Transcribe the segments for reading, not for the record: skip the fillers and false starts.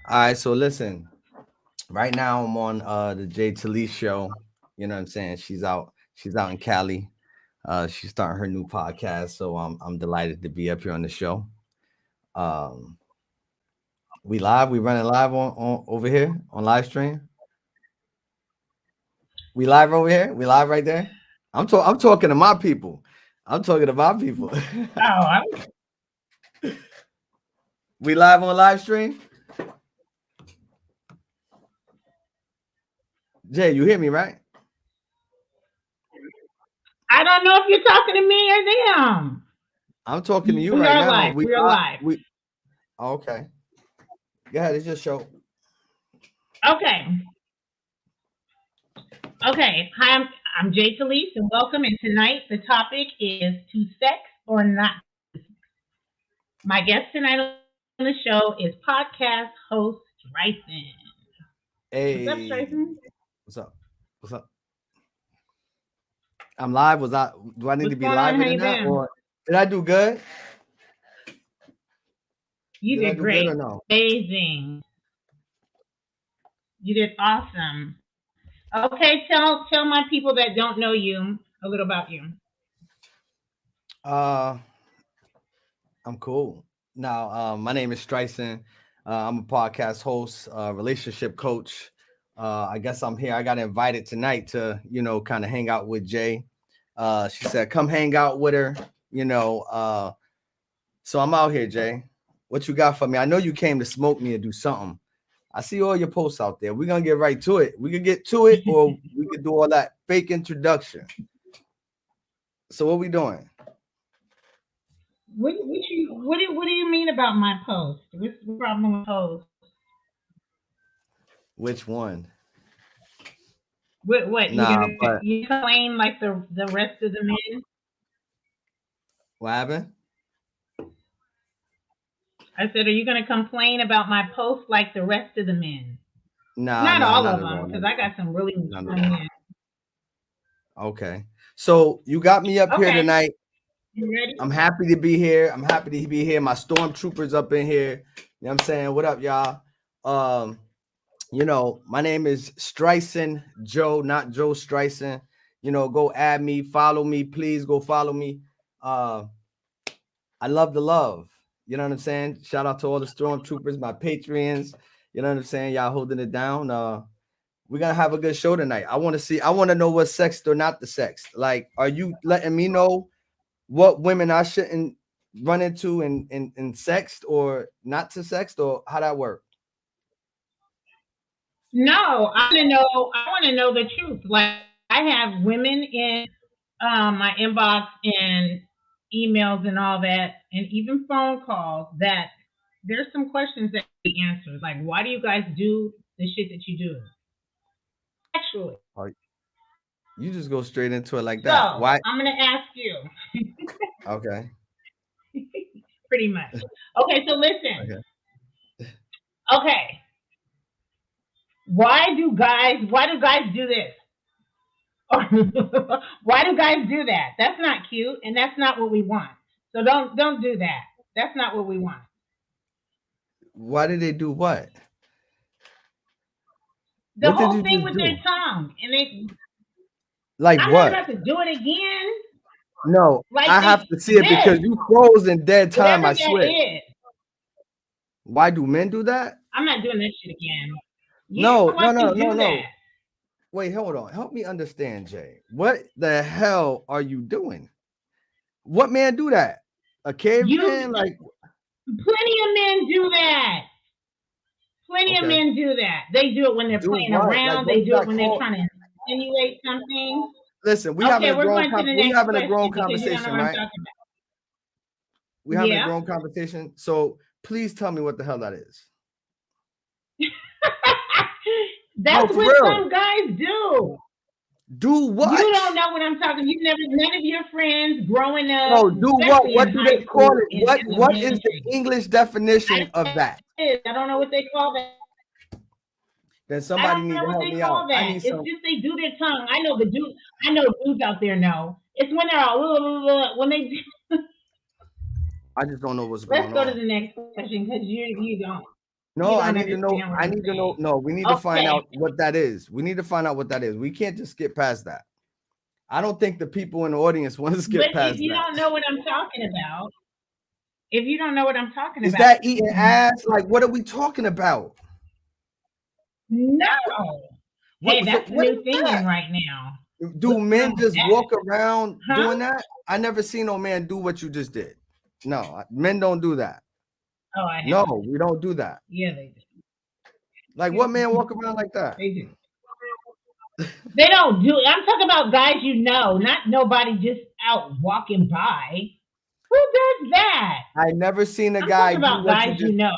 All right, so listen. Right now I'm on the Jay Talise show. You know what I'm saying? She's out in Cali. She's starting her new podcast, so I'm delighted to be up here on the show. Um we live, we running live on over here on live stream. We live over here, we live right there. I'm talking to my people. I'm talking to my people. Oh, We live on live stream. Jay, you hear me, right? I don't know if you're talking to me or them. I'm talking to you We right are now. live. We are live. We okay. Go ahead, it's your show. Okay. Okay. Hi, I'm Jay Talise, and welcome. And tonight the topic is to sex or not. My guest tonight on the show is podcast host Streisand. What's up, Hey, Streisand? what's up? What's up? I'm live. Do I need to What's be going on? live How than you that? been? Or did I do good? You Did I did do good or great. no? Amazing. You did awesome. Okay, tell my people that don't know you a little about you. Uh I'm cool. Now, my name is Streisand. I'm a podcast host, relationship coach. I guess I'm here. I got invited tonight to, kind of hang out with Jay. She said, come hang out with her, you know. So I'm out here, Jay. What you got for me? I know you came to smoke me or do something. I see all your posts out there. We're gonna get right to it. We could get to it, or we could do all that fake introduction. So what we doing? What do you mean about my post? What's the problem with post? Which one? What Nah, but you complain like the rest of the men? what happened? I said, are you gonna complain about my post like the rest of the men? Nah, Not nah, all not of at them, all. because Not I at all. got some really Not at strong all. men. Okay. So you got me up here Okay, tonight. you ready? I'm happy to be here. I'm happy to be here. My stormtroopers up in here. You know what I'm saying? What up, y'all? Um, my name is Streisand Joe, not Joe Streisand. Go add me, follow me, please go follow me. Uh, I love the love. You know what I'm saying? Shout out to all the stormtroopers, my Patreons. You know what I'm saying? Y'all holding it down. We're gonna have a good show tonight. I want to know what's sexed or not the sex. Like, are you letting me know what women I shouldn't run into in sext or not to sext, or how that work? No, I want to know. I want to know the truth. Like I have women in my inbox and emails and all that, and even phone calls that there's some questions that be answered. Like, why do you guys do the shit that you do? Actually, Or you just go straight into it like that? so Why? I'm gonna ask you, Okay. pretty much. Okay, so listen. Okay. Okay, why do guys do this? Why do guys do that? That's not cute, and that's not what we want. So don't do that. That's not what we want. Why did they do what? The What did whole you thing just with their do? tongue, and they, Like I'm not what? about to do it again. No, Like I have they to see it because this, you froze in dead time. whatever I that swear. is. Why do men do that? I'm not doing that shit again. Yeah, No, no, why no, you no, do no. that? Wait, hold on. Help me understand, Jay. What the hell are you doing? What man do that? A You caveman? Like, plenty of men do that. Plenty of okay. men do that. They do it when they're Do playing what? Like, around. what They is do it that when they're called? trying to insinuate something. Listen, Okay, we're going to the we next having a grown question because you don't know conversation, what I'm right? talking about. We having a Yeah. grown conversation. So please tell me what the hell that is. No, That's for what real. some guys do. Do You don't what? know what I'm talking. You never, none of your friends growing up, No, do what? especially in What do high they call school, it? in What is the elementary. English I definition don't know of what that? it is. I don't know what they call that. Then I somebody don't need know to what help they me call out. I that. need It's some. just they do their tongue. I know the dude. I know dudes out there know. It's when they're all when they. I just don't know what's Let's going go to on. the next question because you don't. No, You I don't need to know. understand what I I'm need to know. saying. No, we need to find Okay, out what that is. We need to find out what that is. We can't just skip past that. I don't think the people in the audience want to but skip if past you that. don't know what I'm talking about, if you don't know what I'm talking Is about, that eating ass? Like, what are we talking about? no. What? Hey, So that's the what new is thing in that? right now. Do Looking men on just that, walk around huh? doing that? I never seen no man do what you just did. No, men don't do that. Oh, I No, have. we don't do that. Yeah, they do. Like, Yeah, what man walk around like that? they do. They don't do. I'm talking about guys you know, not nobody just out walking by. Who does that? I never seen a I'm guy talking do about what you guys you just. know.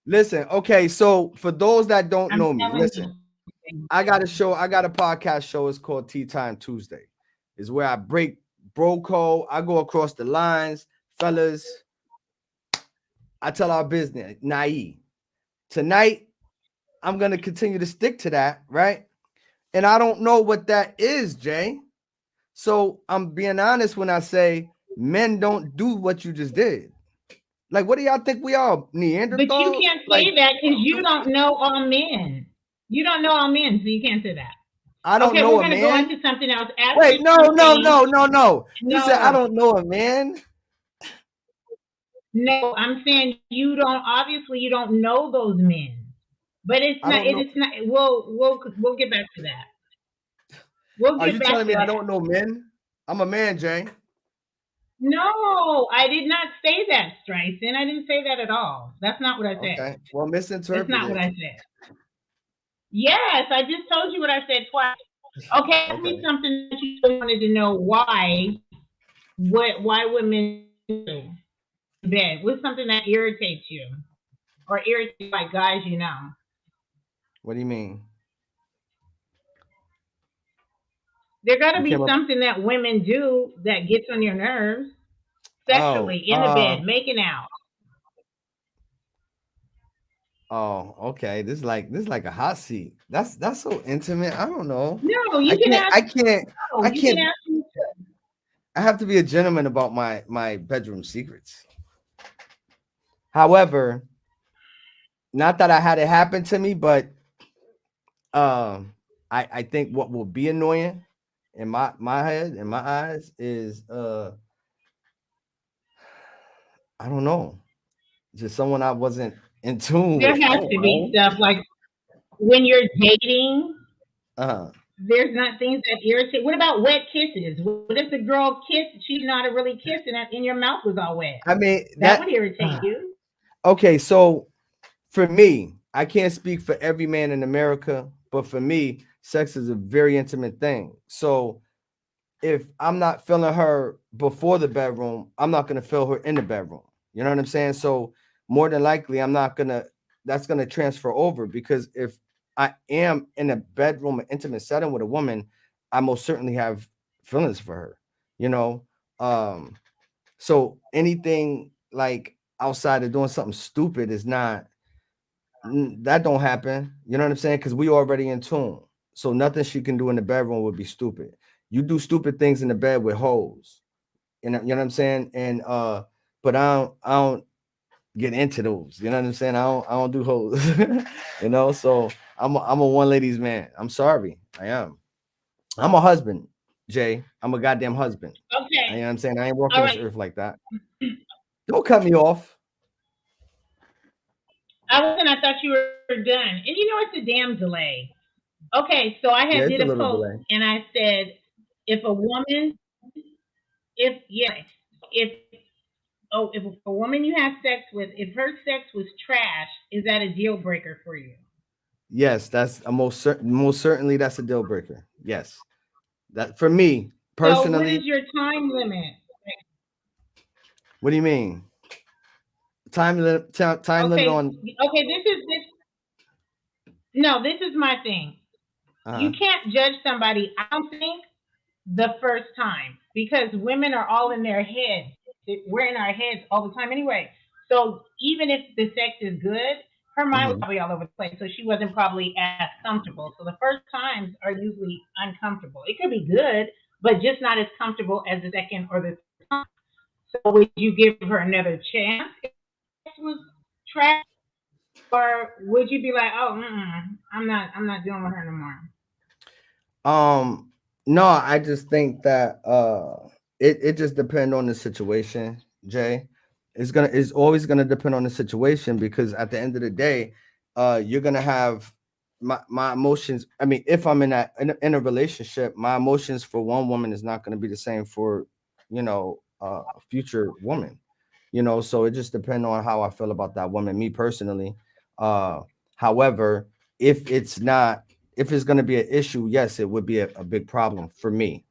Listen, okay, so for those that don't I'm know me, telling listen. you. I got a show. I got a podcast show. It's called Tea Time Tuesday. Is where I break bro code. I go across the lines, fellas. I tell our business, naive. Tonight, I'm gonna continue to stick to that, right? And I don't know what that is, Jay. So I'm being honest when I say men don't do what you just did. Like, what do y'all think we are, But you Neanderthals? can't Like, say that because you don't know all men. You don't know all men, so you can't say that. I don't Okay, know we're a gonna go man. into something else. Ask Wait, me no, no, something. no, no, no. You said I No, don't know a man. no, I'm saying you don't. Obviously, you don't know those men. But it's I not. don't It know. is not. We'll get back to that. We'll Are get you back telling me to I that. don't know men? I'm a man, Jay. No, I did not say that, Streisand. I didn't say that at all. That's not what I said. Okay. Well, That's not what misinterpreted. I said. Yes, I just told you what I said twice. Okay, ask me Okay. something that you wanted to know why. Why women do in bed? What's something that irritates you or irritates like guys you know? What do you mean? There got to You be came up. something that women do that gets on your nerves Oh, sexually in the bed, making out. okay. This is like a hot seat. That's so intimate. I don't know. No, I you can can't. ask. I can't. No, I you can can't. ask me. I have to be a gentleman about my bedroom secrets. However, not that I had it happen to me, but um, I think what will be annoying in my head, in my eyes, is I don't know, just someone I wasn't in tune There with. I has don't to be know. stuff like when you're dating. Uh, There's not things that irritate. What about wet kisses? What if the girl kissed? She's not really kissing, and your mouth was all wet. I mean That that. would irritate you. Okay, so for me, I can't speak for every man in America, but for me, sex is a very intimate thing. So if I'm not feeling her before the bedroom, I'm not gonna feel her in the bedroom. You know what I'm saying? So more than likely, I'm not gonna. That's gonna transfer over because if I am in a bedroom, an intimate setting with a woman, I most certainly have feelings for her. You know, um, so anything like outside of doing something stupid is not that don't happen. You know what I'm saying? Because we already in tune. So nothing she can do in the bedroom would be stupid. You do stupid things in the bed with hoes. You know what I'm saying? And but I don't get into those. You know what I'm saying? I don't do hoes. So I'm a one ladies man. I'm sorry. I am. I'm a husband, Jay. I'm a goddamn husband. You know Okay. what I'm saying? I ain't All walking this right. earth like that. Don't cut me off. I was and I thought you were done. And you know it's a damn delay. Okay, so I Yeah, had it's did a a little post delay. and I said if a woman if yes if if a woman you have sex with if her sex was trash, is that a deal breaker for you? Yes, that's a most certainly that's a deal breaker. Yes. That for me So what personally, is your time limit? what do you mean? Time limit Okay, on okay, this no, this is my thing. uh You can't judge somebody, I don't think, the first time because women are all in their heads. We're in our heads all the time anyway. So even if the sex is good, her mind was mhm. probably all over the place. So she wasn't probably as comfortable. So the first times are usually uncomfortable. It could be good, but just not as comfortable as the second or the third time. So would you give her another chance if it was trash? or would you be like, oh, I'm not dealing with her no more? Um, no, I just think that it just depends on the situation, Jay. It's always gonna depend on the situation because at the end of the day, you're gonna have my emotions. I mean, if I'm in a relationship, my emotions for one woman is not gonna be the same for, a future woman. So it just depends on how I feel about that woman, me personally. Uh, However, if it's not if it's going to be an issue, yes, it would be a big problem for me.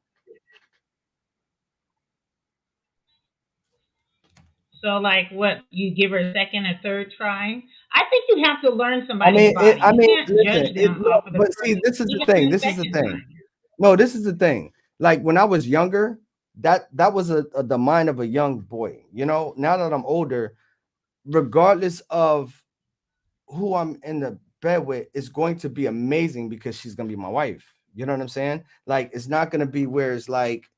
So, like, what you give her a second or third try? I think you have to learn somebody's body. I You mean, can't listen, judge them no, off of the but first, see, this is the even thing. the This is the second thing. time. No, this is the thing. Like when I was younger, that was the mind of a young boy. Now that I'm older, regardless of who I'm in the bed with, is going to be amazing because she's gonna be my wife. You know what I'm saying? Like it's not gonna be where it's like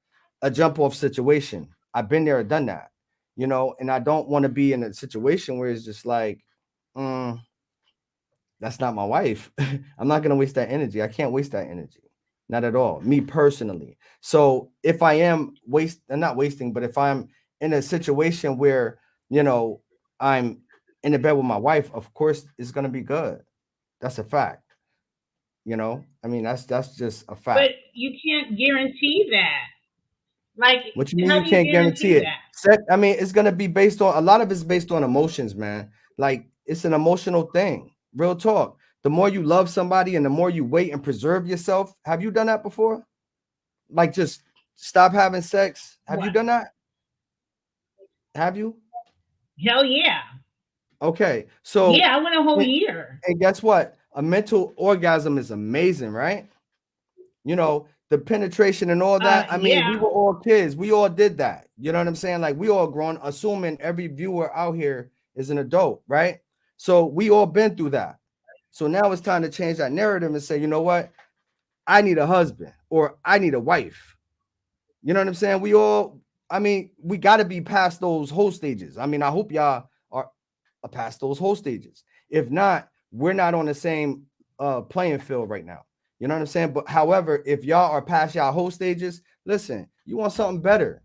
a jump off situation. I've been there, done that. And I don't want to be in a situation where it's just like, mm, that's not my wife. I'm not gonna waste that energy. I can't waste that energy. Not at all. Me personally. So if I am not wasting, but if I'm in a situation where, you know, I'm in the bed with my wife, of course it's gonna be good. That's a fact. I mean, that's just a But fact. you can't guarantee that. Like, What you mean how you do you can't guarantee guarantee it? that? I mean, it's gonna be based on a lot of it's based on emotions, man. Like it's an emotional thing. Real talk. The more you love somebody and the more you wait and preserve yourself. Have you done that before? Like just stop having sex. Have you What? done that? Have you? Hell yeah. Okay. So Yeah, I went a whole and year. and guess what? A mental orgasm is amazing, right? The penetration and all that. I mean, we Yeah. were all kids. We all did that. You know what I'm saying? Like we all grown, assuming every viewer out here is an adult, right? So we all been through that. So now it's time to change that narrative and say, you know what? I need a husband or I need a wife. You know what I'm saying? I mean, we got to be past those whole stages. I mean, I hope y'all are past those whole stages. If not, we're not on the same playing field right now. You know what I'm saying? But however, if y'all are past y'all whole stages, listen, you want something better.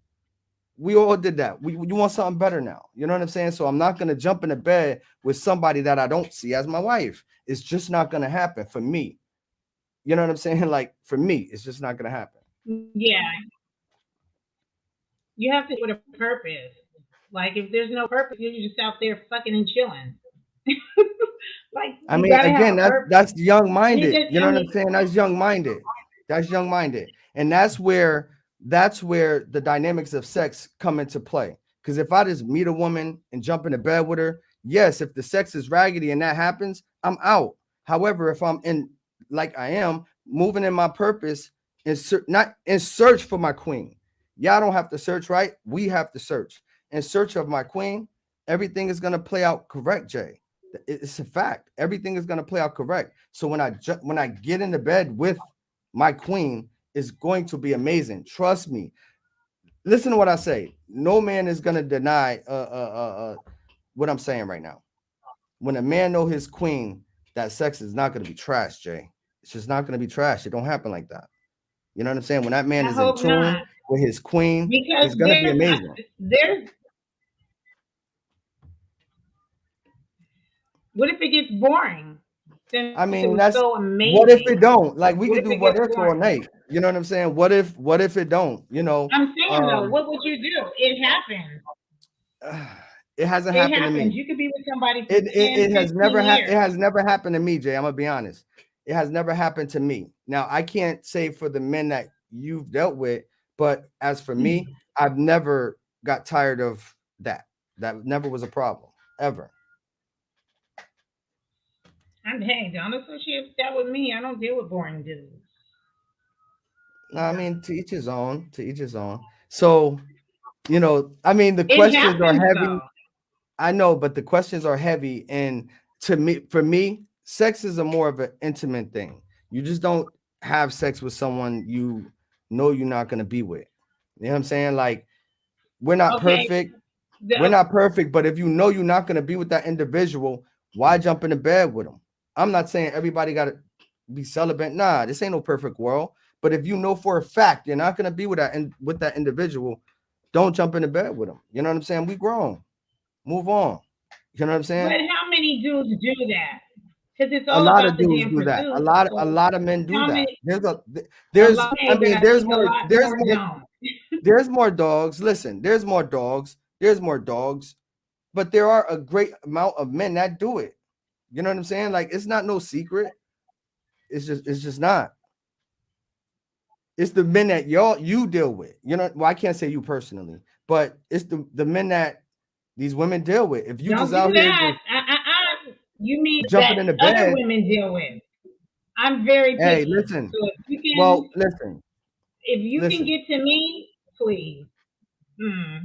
We all did that. You want something better now. You know what I'm saying? So I'm not gonna jump into bed with somebody that I don't see as my wife. It's just not gonna happen for me. You know what I'm saying? Like for me, it's just not gonna happen. Yeah. You have to do it with a purpose. Like, if there's no purpose, you're just out there fucking and chilling. Like, I you mean, gotta have again, a that's purpose. young And it minded. just, You know I what I'm mean, saying? That's young minded. That's young minded, and that's where the dynamics of sex come into play. Because if I just meet a woman and jump into bed with her, yes, if the sex is raggedy and that happens, I'm out. However, if I'm in like I am moving in my purpose and not in search for my queen, y'all don't have to search, right? We have to search in search of my queen. Everything is gonna play out correct, Jay. It's a fact. Everything is going to play out correct. So when I get into bed with my queen, it's going to be amazing. Trust me. Listen to what I say. No man is going to deny what I'm saying right now. When a man know his queen, that sex is not going to be trash, Jay. It's just not going to be trash. It don't happen like that. You know what I'm saying? When that man I is in hope tune not. with his queen, Because it's going to be amazing. there's, what if it gets boring? Since I it mean, was that's so what if it amazing. don't? Like we What could if do it what gets if all boring? night. You know what I'm saying? What if it don't? I'm saying though, what would you do? It happens. It hasn't It happened to happens. me. You could be with somebody for It 10, has 15 it years. has never happened to me, Jay. I'm gonna be honest. It has never happened to me. Now I can't say for the men that you've dealt with, but as for me, I've never got tired of that. That never was a problem ever. I'm, hey, don't associate that with me. I don't deal with boring dudes. No, I mean to each his own. To each his own. So I mean the It questions are happens heavy. though. I know, but the questions are heavy. And for me, sex is a more of an intimate thing. You just don't have sex with someone you know you're not going to be with. You know what I'm saying? Like, we're not Okay. perfect. We're The, not perfect, but if you know you're not going to be with that individual, Why jump into bed with them? I'm not saying everybody got to be celibate. Nah, this ain't no perfect world. But if you know for a fact you're not gonna be with that individual, don't jump into bed with them. You know what I'm saying? We grown. Move on. You know what I'm But saying? how many dudes do that? Because it's A all lot about of the dudes damn do that. A pursuit. lot, a So lot of men do how that. many? A There's, lot I men, but mean, I think a lot more don't. there's more dogs. Listen, there's more dogs, but there are a great amount of men that do it. You know what I'm saying? Like, it's not no secret. It's just not. It's the men that you deal with. You know, well, I can't say you personally, but it's the men that these women deal with. If you Don't just do out here that. just You mean that jumping into other bed, women deal with? I'm very hey, picky. listen. So Well, listen, if you can listen. get to me, please. Hmm.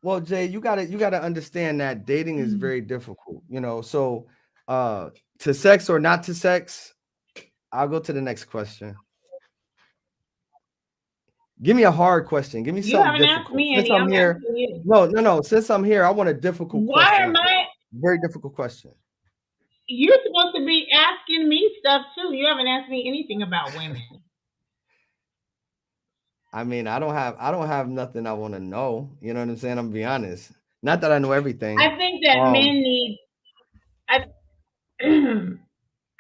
Well, Jay, you gotta understand that dating is very difficult. You know, so to sex or not to sex, I'll go to the next question. Give me a hard question. Give me You something haven't asked difficult. me Since any. I'm I'm here, asking you. no. Since I'm here, I want a difficult Why question am for you. I? Very difficult question. You're supposed to be asking me stuff too. You haven't asked me anything about women. I mean, I don't have nothing I want to know. You know what I'm saying? I'm gonna be honest. Not that I know everything. I think that Um, men need. I,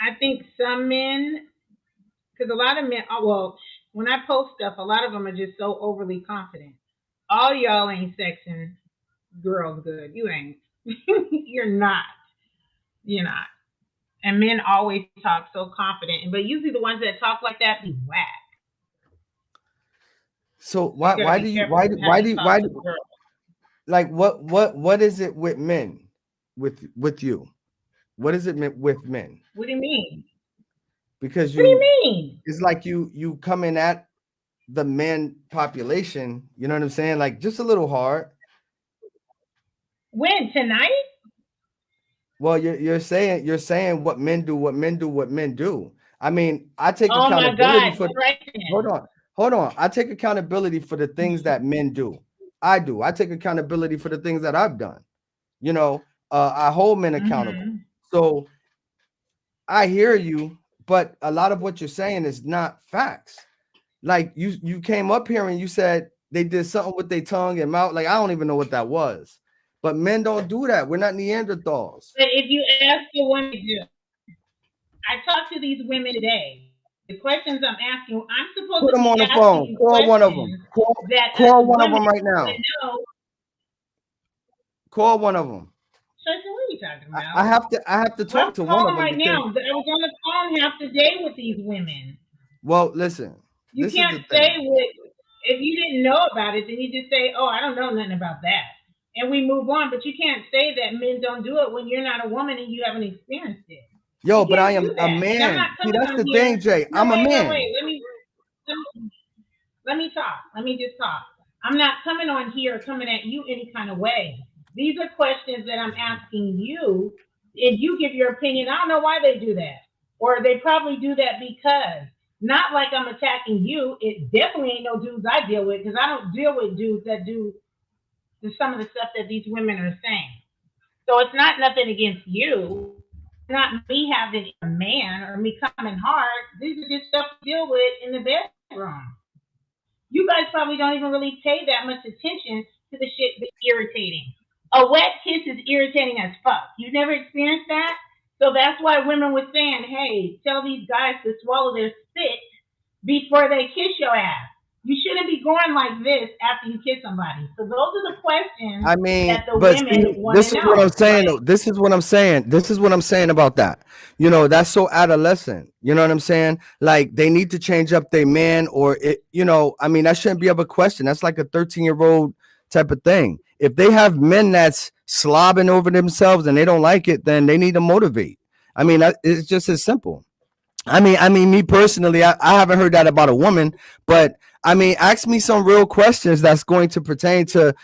I think some men, because a lot of men. Well, when I post stuff, a lot of them are just so overly confident. All y'all ain't sexing girls good. You ain't. You're not. You're not. And men always talk so confident, but usually the ones that talk like that be whack. so So you why gotta why be do you careful how you why talk to do girls. like what is it with men with you? What is it with men? What do you mean? Because What do you you mean? it's like you coming at the men population, you know what I'm saying? Like just a little hard. When tonight? Well, you're saying what men do, what men do, what men do. I mean, I take Oh my accountability God, for hold Strike. on, hold on. I take accountability for the things that men do. I do. I take accountability for the things that I've done. You know, I hold men accountable. Mm-hmm. So I hear you, but a lot of what you're saying is not facts. Like you came up here and you said they did something with their tongue and mouth. Like I don't even know what that was. But men don't do that. We're not Neanderthals. But if you ask the women, I talked to these women today. The questions I'm asking, I'm supposed Put to them be on the asking phone. you Call one of them. questions that us Call one of women them right want now. to know. Call one of them. So I said, what are you talking I about? have to Well, talk I'm to one of calling them right because now. I was on the phone half the day with these women. well, listen. You This is the can't thing. say what if you didn't know about it, then you just say, "Oh, I don't know nothing about that," and we move on. But you can't say that men don't do it when you're not a woman and you haven't experienced it. Yo, You but I can't am do a that. And I'm not man. See, coming that's on the here. thing, Jay. No, I'm a wait. man. Let me talk. Let me just talk. I'm not coming on here coming at you any kind of way. These are questions that I'm asking you, and you give your opinion. I don't know why they do that, or they probably do that because not like I'm attacking you. It definitely ain't no dudes I deal with because I don't deal with dudes that do some of the stuff that these women are saying. So it's not nothing against you. It's not me having a man or me coming hard. These are just stuff to deal with in the bedroom. You guys probably don't even really pay that much attention to the shit that's irritating. A wet kiss is irritating as fuck. You never experienced that? So that's why women were saying, hey, tell these guys to swallow their spit before they kiss your ass. You shouldn't be going like this after you kiss somebody. So those are the questions I mean, that the but see, women want to this is what I'm know. saying. But Though. This is what I'm saying. This is what I'm saying about that. You know, that's so adolescent. You know what I'm saying? Like they need to change up their man, or it. You know, I mean, that shouldn't be of a question. That's like a 13-year-old type of thing. If they have men that's slobbing over themselves and they don't like it, then they need to motivate. I mean, it's just as simple. I mean, me personally, I haven't heard that about a woman, but I mean, ask me some real questions that's going to pertain to,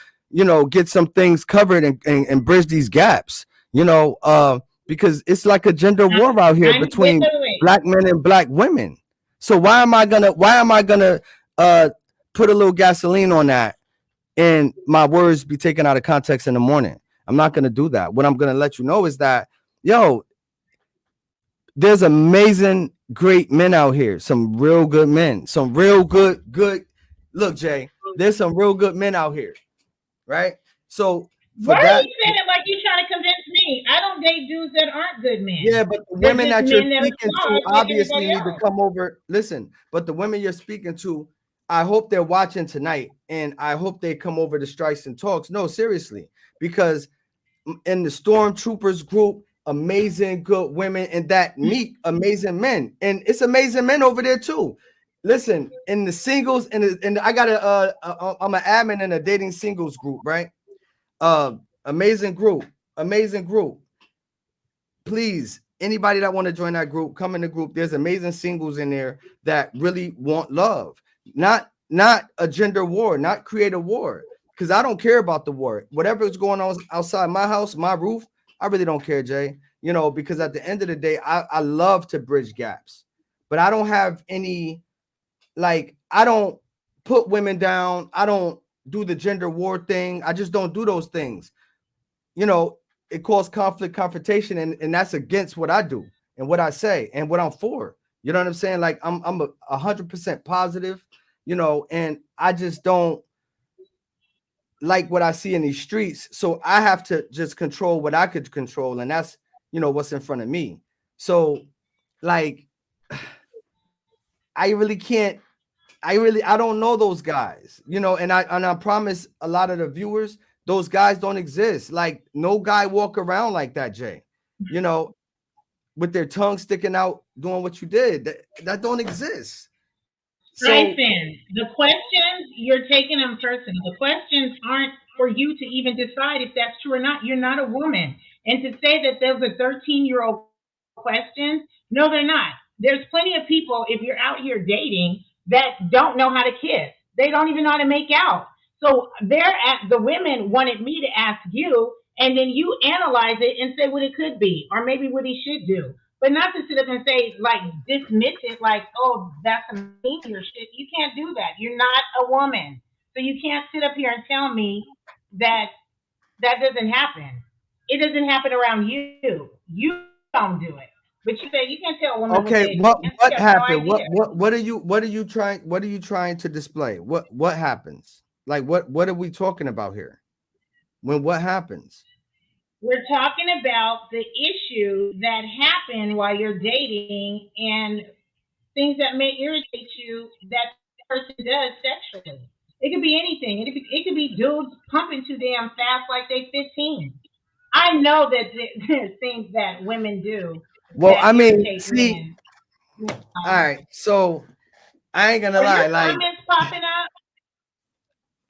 get some things covered and bridge these gaps, because it's like a gender war out here wait, between wait, wait. black men and black women. So why am I gonna uh put a little gasoline on that and my words be taken out of context in the morning? I'm not gonna do that. What I'm gonna let you know is that, yo, there's amazing, great men out here. Some real good men. Some real good. Look, Jay, there's some real good men out here, right? So for Why are that, you saying it like you're trying to convince me? I don't date dudes that aren't good men. yeah, but the They're women just that you're men that are speaking to flawed like obviously everybody need to else. come over. Listen, but the women you're speaking to, I hope they're watching tonight, and I hope they come over to Strikes and Talks. No, seriously, because in the Stormtroopers group, amazing good women, and that meet amazing men, and it's amazing men over there too. Listen, in the singles, and I got I'm an admin in a dating singles group, right? Uh, amazing group, amazing group. Please, anybody that want to join that group, come in the group. There's amazing singles in there that really want love, not a gender war, not create a war. Because I don't care about the war. Whatever is going on outside my house, my roof, I really don't care, Jay. You know, because at the end of the day, I love to bridge gaps, but I don't have any, like, I don't put women down. I don't do the gender war thing. I just don't do those things. You know, it caused conflict, confrontation, and that's against what I do and what I say and what I'm for. You know what I'm saying? Like I'm 100% positive, you know, and I just don't like what I see in these streets. So I have to just control what I could control, and that's, you know, what's in front of me. So like I really can't, I don't know those guys, you know, and I promise a lot of the viewers, those guys don't exist. Like no guy walk around like that, Jay. You know, with their tongue sticking out, doing what you did. That don't exist. So Bryson, the questions, you're taking them personal. The questions aren't for you to even decide if that's true or not. You're not a woman. And to say that those are 13-year-old questions, no, they're not. There's plenty of people, if you're out here dating, that don't know how to kiss. They don't even know how to make out. So the women wanted me to ask you, and then you analyze it and say what it could be, or maybe what he should do. But not to sit up and say, like, dismiss it, like, oh, that's some senior shit. You can't do that. You're not a woman. So you can't sit up here and tell me that that doesn't happen. It doesn't happen around you. You don't do it. But you say you can't tell a woman what they okay, experience. You what have no happened? idea. What are you trying to display? What happens? Like what are we talking about here? When what happens? We're talking about the issue that happen while you're dating and things that may irritate you that person does sexually. It could be anything. It could be dudes pumping too damn fast like they 15. I know that there's things that women do Well, that I mean, irritate see, men. all right. So I ain't gonna Are your lie, comments popping up?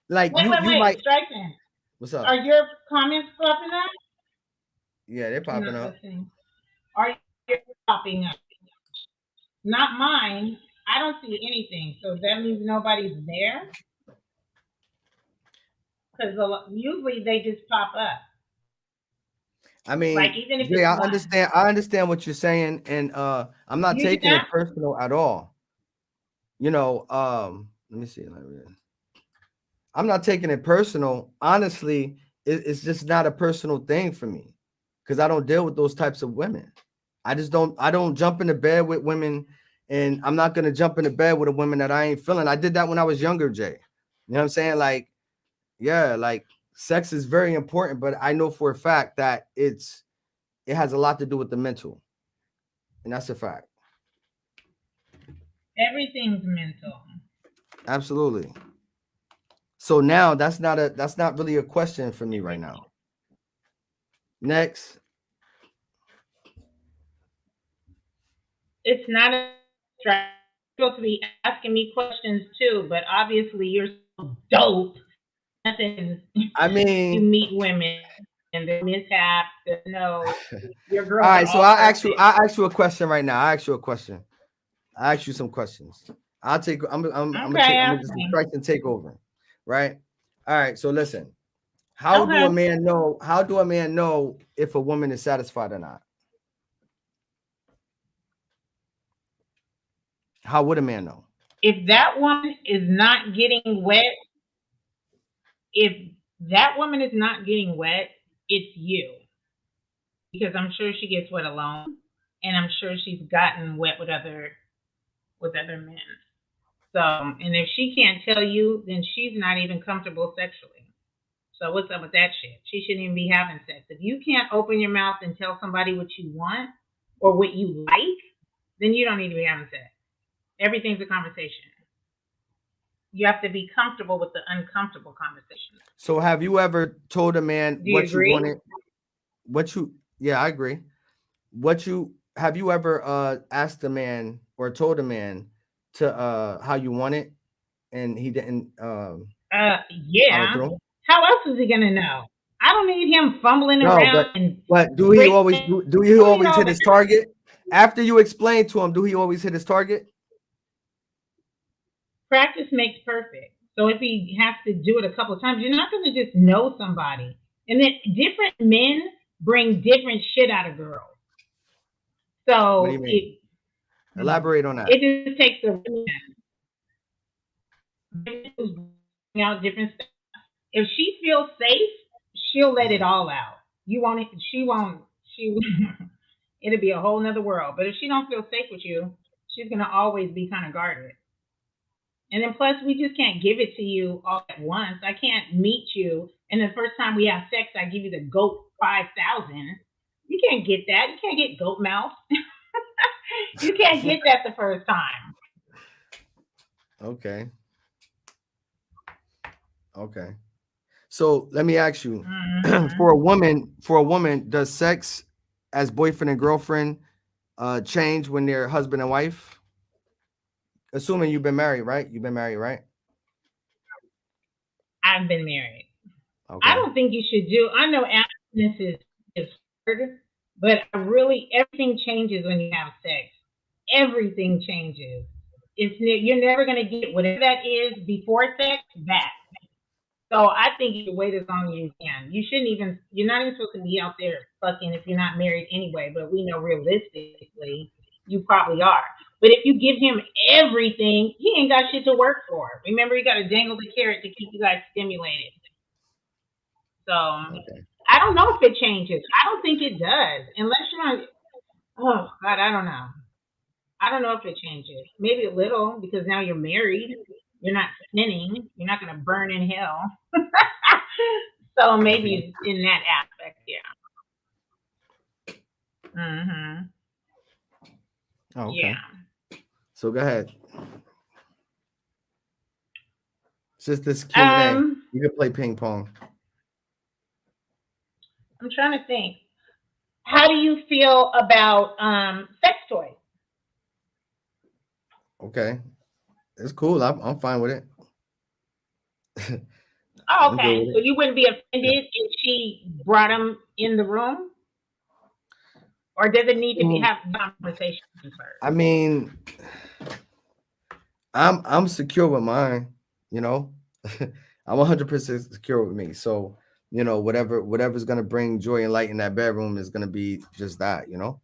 Wait, wait, you wait. might. Strike in. What's Are up? your comments popping up? Yeah, they're I'm popping not up. listening. Are you popping up? Not mine. I don't see anything. So that means nobody's there? Because usually they just pop up. I Like mean, even if it's Jay, one. I understand what you're saying, and I'm not You taking yeah? it personal at all. You know, let me see. I'm not taking it personal. Honestly, it's just not a personal thing for me because I don't deal with those types of women. I don't jump into bed with women, and I'm not gonna jump into bed with a woman that I ain't feeling. I did that when I was younger, Jay. You know what I'm saying? Like, yeah, like sex is very important, but I know for a fact that it has a lot to do with the mental, and that's a fact. Everything's mental. Absolutely. So now that's not really a question for me right now. Next. It's not a strike. You're supposed to be asking me questions too, but obviously you're so dope. Nothing. I You mean, meet women and there's no mishaps. There's no. Your all girls are right, so all perfect. I'll ask you a question right now. I ask you a question. I ask you some questions. Okay, I'm gonna ask just me. try to take over. Right? All right, so listen. Okay. How do a man know if a woman is satisfied or not? How would a man know? If that woman is not getting wet, if that woman is not getting wet, it's you, because I'm sure she gets wet alone, and I'm sure she's gotten wet with other men. So, and if she can't tell you, then she's not even comfortable sexually. So what's up with that shit? She shouldn't even be having sex. If you can't open your mouth and tell somebody what you want or what you like, then you don't need to be having sex. Everything's a conversation. You have to be comfortable with the uncomfortable conversations. So have you ever told a man Do you what you agree? wanted? What you Yeah, I agree. What you Have you ever asked a man or told a man to how you want it and he didn't follow Yeah. through? How else is he gonna know? I don't need him fumbling No, around and but breaking. do he I don't need always all hit that. his target? After you explain to him, do he always hit his target? Practice makes perfect. So if he has to do it a couple of times, you're not going to just know somebody. And then different men bring different shit out of girls. What do you So mean? Elaborate on that. it just takes a who's bring out different stuff. If she feels safe, she'll let it Mhm. all out. You won't. She won't. She. It'll be a whole nother world. But if she don't feel safe with you, she's gonna always be kind of guarded. And then plus, we just can't give it to you all at once. I can't meet you, and the first time we have sex, I give you the goat 5,000. You can't get that. You can't get goat mouth. You can't get that the first time. Okay. Okay. So let me ask you, Hmm. for a woman, does sex as boyfriend and girlfriend change when they're husband and wife? Assuming you've been married, right? You've been married, right? I've been married. I Okay. don't think you should do. I know abstinence is hard, but I really everything changes when you have sex. Everything changes. You're never gonna get whatever that is before sex back. So I think you should wait as long as you can. You shouldn't even. You're not even supposed to be out there fucking if you're not married anyway. But we know realistically, you probably are. But if you give him everything, he ain't got shit to work for. Remember, you got to dangle the carrot to keep you guys stimulated. So Okay. I don't know if it changes. I don't think it does, unless you're on. Oh God, I don't know. I don't know if it changes. Maybe a little because now you're married. You're not sinning. You're not going to burn in hell. So Okay. maybe in that aspect, yeah. Mhm. Oh, okay. Yeah. So go ahead. Since this Q&A, Um, you can play ping pong. I'm trying to think. How do you feel about sex toys? Okay. It's cool. I'm fine with it. Oh, I'm good okay. with So it. you wouldn't be Yeah. offended if she brought them in the room, or does it need to be Mm, have conversation first? I mean, I'm secure with mine, you know. I'm 100% secure with me. So, whatever's gonna bring joy and light in that bedroom is gonna be just that, you know.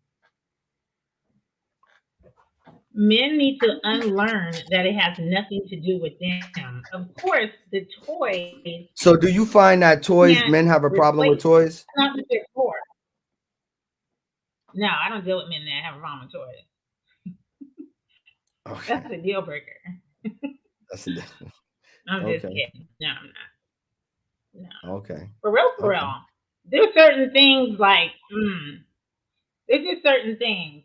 Men need to unlearn that it has nothing to do with them. Of course, the toys So do you find that toys can't men have a problem with replace. toys? That's not what they're for. No, I don't deal with men that have a problem with toys. Okay. That's a deal breaker. That's a I'm just okay. kidding. No, I'm not. No. Okay. For real, for Okay. real. There's certain things like, there's just certain things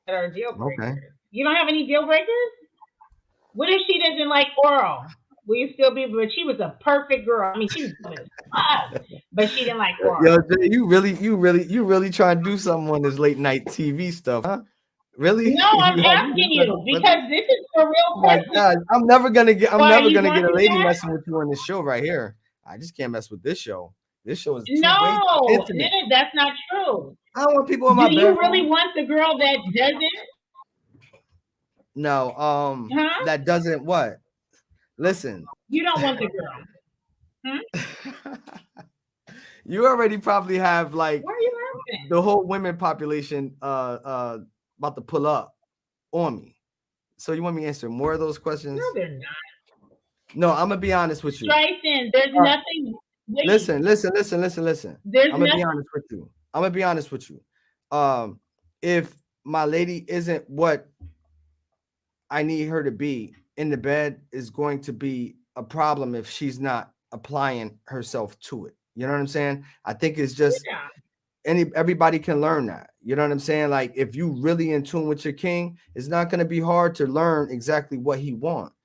that are deal Okay. breakers. You don't have any deal breakers? What if she doesn't like oral? Will you still be? But she was a perfect girl. I mean, she was good as fuck, but she didn't like Yo, oral. Jay, you really trying to do something on this late night TV stuff, huh? Really? No, I'm You asking trying to you flip it? because this is for real Oh my questions. God, I'm Why are never you gonna get a wanting lady that? messing with you on this show right here. I just can't mess with this show. This show is too way too No, intimate. that's not true. I don't want people in Do my you really bedroom. want the girl that doesn't? No, Huh? that doesn't what? Listen, You don't want the girl. Hmm? you already probably have like Why are you laughing? the whole women population about to pull up on me. So you want me to answer more of those No, questions? they're not. No, I'm gonna be honest with you. Straighten. There's Uh, nothing. Wait, listen. there's I'm gonna be nothing. honest with you. I'm gonna be honest with you. Um, if my lady isn't what I need her to be in the bed, is going to be a problem if she's not applying herself to it. You know what I'm saying? I think it's just Yeah, everybody can learn that. You know what I'm saying? Like if you really in tune with your king, it's not going to be hard to learn exactly what he wants.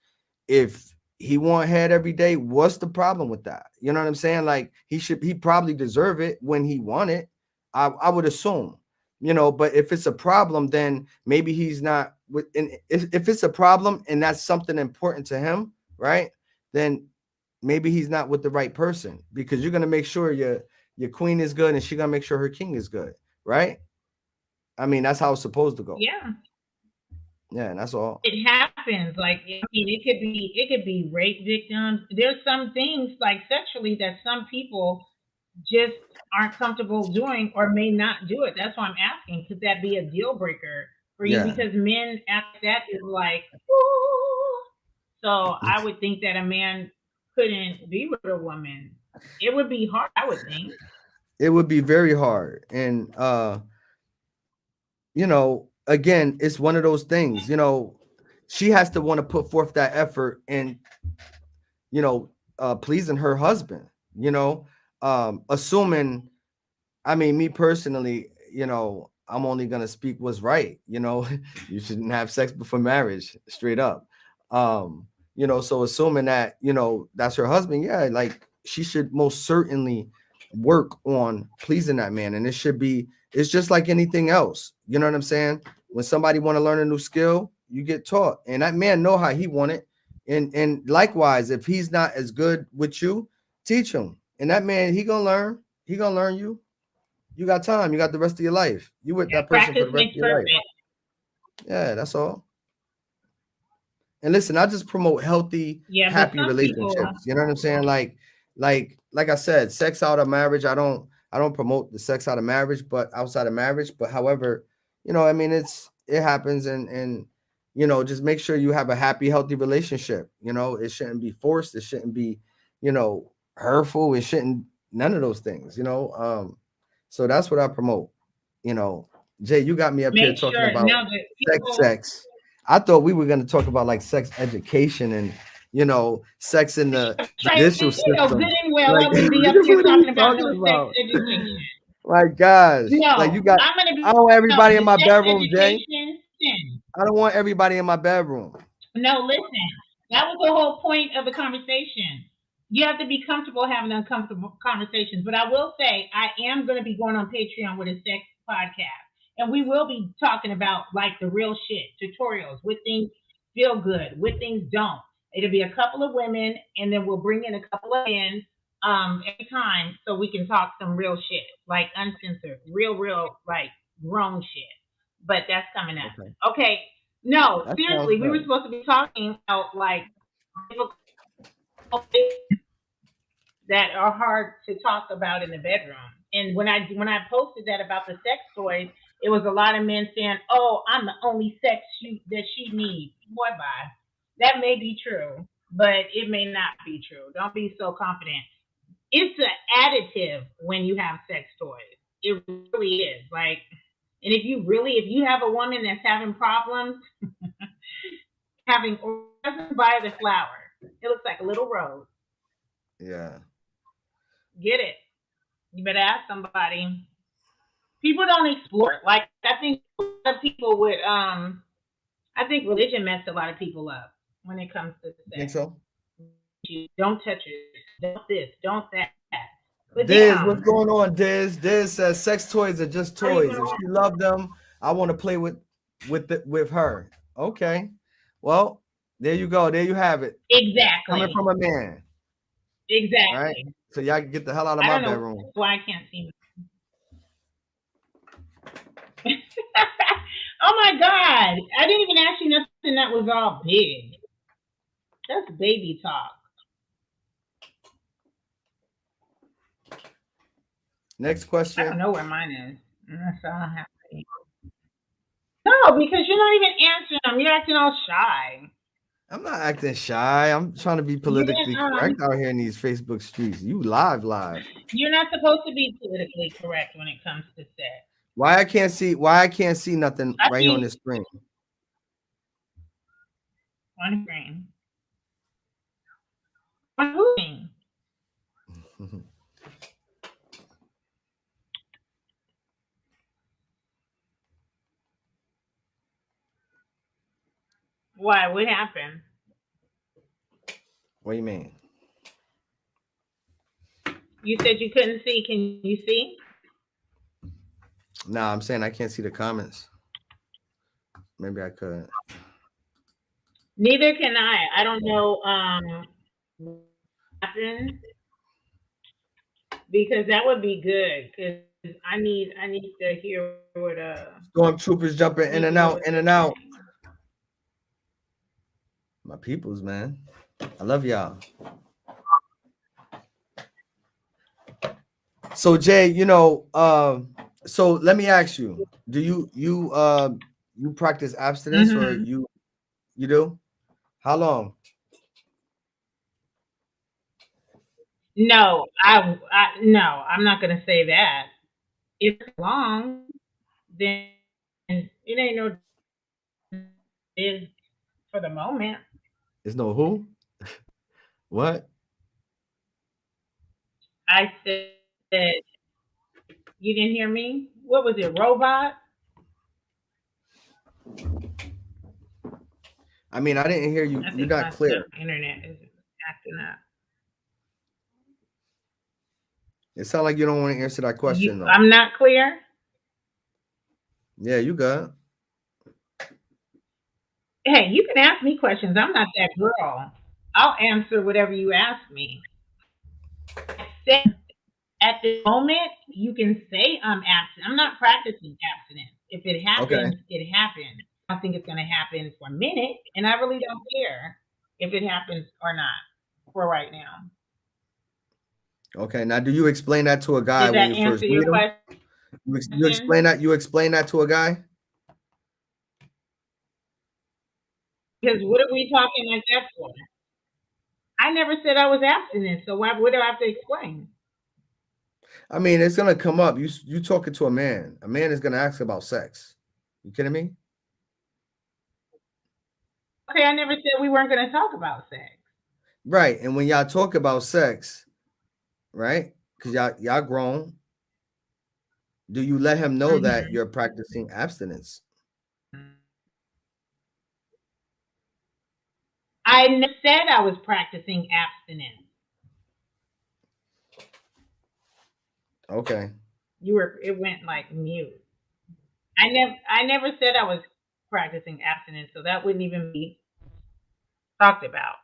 If he want head every day, what's the problem with that? You know what I'm saying? Like he probably deserve it when he want it. I would assume, but if it's a problem, then maybe he's not with, and if it's a problem and that's something important to him, right? Then maybe he's not with the right person, because you're gonna make sure your queen is good and she's gonna make sure her king is good, right? I mean, that's how it's supposed to go. yeah. Yeah, and that's all. It happens. Like, I mean, it could be rape victims. There's some things like sexually that some people just aren't comfortable doing or may not do it. That's why I'm asking. Could that be a deal breaker for you? Yeah. Because men after that is like, ooh. So I would think that a man couldn't be with a woman. It would be hard, I would think. It would be very hard. And again, it's one of those things, she has to want to put forth that effort and, pleasing her husband, assuming, I mean, me personally, I'm only gonna speak what's right. You shouldn't have sex before marriage, straight up. So assuming that, that's her husband, yeah, like she should most certainly work on pleasing that man. And it's just like anything else. You know what I'm saying? When somebody want to learn a new skill, you get taught. And that man know how he want it. And likewise, if he's not as good with you, teach him. And that man, he gonna learn. He gonna learn you. You got time. You got the rest of your life. You with Yeah, that person for practice the rest of makes your life. perfect. Yeah, that's all. And listen, I just promote healthy, Yeah, but happy some people, relationships. You know what I'm saying? Like I said, sex out of marriage. I don't promote the sex out of marriage, but outside of marriage. But however, I mean, it happens, and just make sure you have a happy, healthy relationship. It shouldn't be forced. It shouldn't be, hurtful. It shouldn't, none of those things. So that's what I promote. You know, Jay, you got me up here make talking sure about now that people sex. I thought we were going to talk about like sex education and sex in the Tracy, judicial good system. and well, Like, I would be up here what are talking you about talking no sex about? education. My gosh, like No, you got. I'm gonna I be don't want no everybody in the my sex bedroom, Jay. education sin. I don't want everybody in my bedroom. No, listen. That was the whole point of the conversation. You have to be comfortable having uncomfortable conversations. But I will say, I am going to be going on Patreon with a sex podcast. And we will be talking about like the real shit, tutorials, what things feel good, what things don't. It'll be a couple of women, and then we'll bring in a couple of men every time so we can talk some real shit, like uncensored, real, like grown shit. But that's coming Okay, up. Okay, no, that sounds seriously, we were good. supposed to be talking about like difficult things that are hard to talk about in the bedroom. And when I posted that about the sex toys, it was a lot of men saying, "Oh, I'm the only sex that she needs." Boy, bye. That may be true, but it may not be true. Don't be so confident. It's an additive when you have sex toys. It really is. Like, and if you have a woman that's having problems, having orgasm by the flower. It looks like a little rose. Yeah, Get it? You better ask somebody. People don't explore it. Like I think a lot of people would. I think religion messed a lot of people up when it comes to you think sex. so? You don't touch it. Don't this. Don't that. But Diz, what's damn, going on, Diz? Diz says sex toys are just how are you toys. gonna? If she love them, I want to play with her. Okay, well, there you go. There you have it. Coming Exactly. from a man. All right. Exactly. So y'all can get the hell out of I my don't know bedroom. why I can't see. Oh my god! I didn't even ask you nothing that was all big. That's baby talk. Next I don't question. know where mine is. So I don't have to. No, because you're not even answering them. You're acting all shy. I'm not acting shy. I'm trying to be You politically didn't. correct out here in these Facebook streets. You live, live. You're not supposed to be politically correct when it comes to sex. Why I can't see? Why I can't see nothing I right here on think this screen? on screen. On who? Why? What happened? What do you mean? You said you couldn't see. Can you see? Nah, I'm saying I can't see the comments. Maybe I could. Neither can I. I don't know what happened because that would be good because I need to hear what Stormtroopers need jumping to in hear and what out, they're in and saying. out. My peoples, man. I love y'all. So Jay, so let me ask you: Do you practice abstinence or Hmm. you do? How long? No, no, I'm not gonna say that. If it's long, then it ain't no is for the moment. There's no who? What? I said you didn't hear me. What was it? Robot? I mean, I didn't hear you. I You're think not my stuff clear. internet is acting up. It sounds like you don't want to answer that question You, though. I'm not clear. Yeah, you got. Hey, you can ask me questions. I'm not that girl. I'll answer whatever you ask me. Say at the moment, you can say I'm absent. I'm not practicing abstinence. If it Okay. happens, it happens. I don't think it's going to happen for a minute, and I really don't care if it happens or not for right now. Okay. Now, do you explain that to a guy Did when that you answer first your meet him? You question? explain that. You explain that to a guy. Because what are we talking like that for? I never said I was abstinent, so why would I have to explain? I mean, it's gonna come up. You talking to a man. A man is gonna ask about sex. You kidding me? Okay, I never said we weren't going to talk about sex. Right. And when y'all talk about sex, right? Because y'all grown, do you let him know that Hmm. you're practicing abstinence? I never said I was practicing abstinence. Okay. You were it went like mute. I never said I was practicing abstinence, so that wouldn't even be talked about.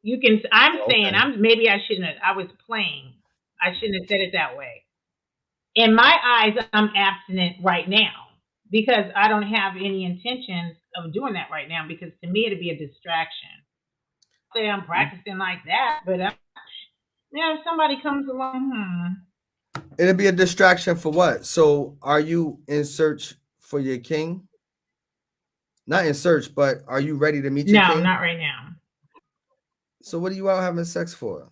You can I'm saying Okay. I'm maybe I shouldn't have I was playing. I shouldn't have said it that way. In my eyes, I'm abstinent right now because I don't have any intentions of doing that right now because to me it'd be a distraction. Say I'm practicing like that, but if somebody comes along, It'll be a distraction for what? So are you in search for your king? Not in search, but are you ready to meet your no, king? not right now. So what are you out having sex for? So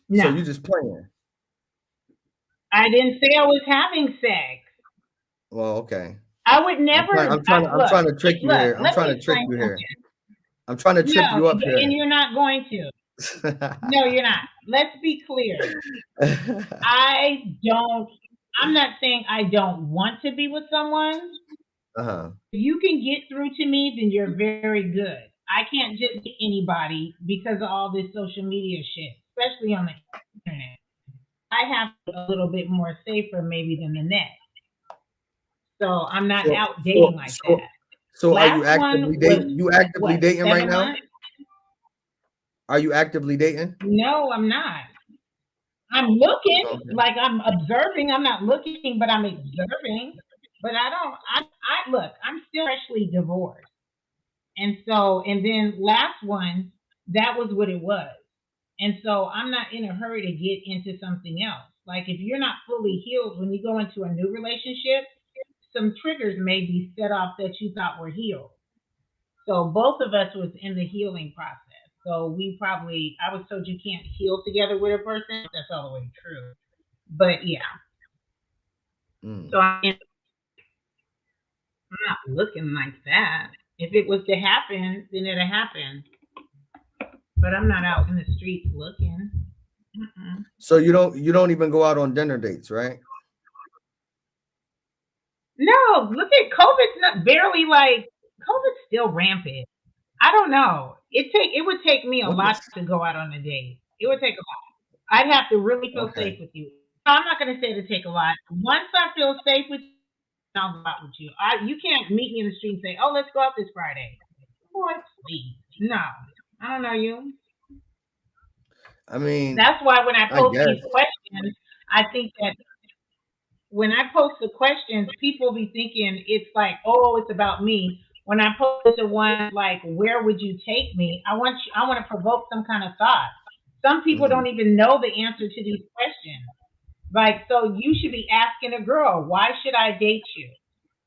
No, you just playing. I didn't say I was having sex. Well, okay. I would never. I'm trying to trick you Look. here. I'm Let trying me to trick explain you here. something. I'm trying to trip No, you up and here. you're not going to. No, you're not. Let's be clear. I don't. I'm not saying I don't want to be with someone. Uh-huh. If you can get through to me, then you're very good. I can't just get anybody because of all this social media shit, especially on the internet. I have to be a little bit more safer maybe than the next. So I'm not So out dating so like so that. so are you Last actively one was dating? You actively what, dating right 7 now? months? Are you actively dating? No, I'm not. I'm looking, Okay. like I'm observing. I'm not looking, but I'm observing. But I don't. I look. I'm still freshly divorced, and so and then last one, that was what it was. And so I'm not in a hurry to get into something else. Like if you're not fully healed when you go into a new relationship, some triggers may be set off that you thought were healed. So both of us was in the healing process. So I was told you can't heal together with a person. That's all the way true. But yeah, Mm. so I'm not looking like that. If it was to happen, then it'll happen. But I'm not out in the streets looking. Mm-mm. So you don't even go out on dinner dates, right? No, look at COVID's not barely like COVID's still rampant. I don't know. It would take me a What lot is to go out on a date. It would take a lot. I'd have to really feel okay? safe with you. No, I'm not going to say to take a lot. Once I feel safe with you, I'll go out with you. You can't meet me in the street and say, "Oh, let's go out this Friday." Boy, please. No, I don't know you. I mean, That's why when I I post guess. these questions, I think that when I post the questions, people be thinking it's like, oh, it's about me. When I post the one like, where would you take me? I want to provoke some kind of thought. Some people Mhm. don't even know the answer to these questions. Like, so you should be asking a girl, why should I date you?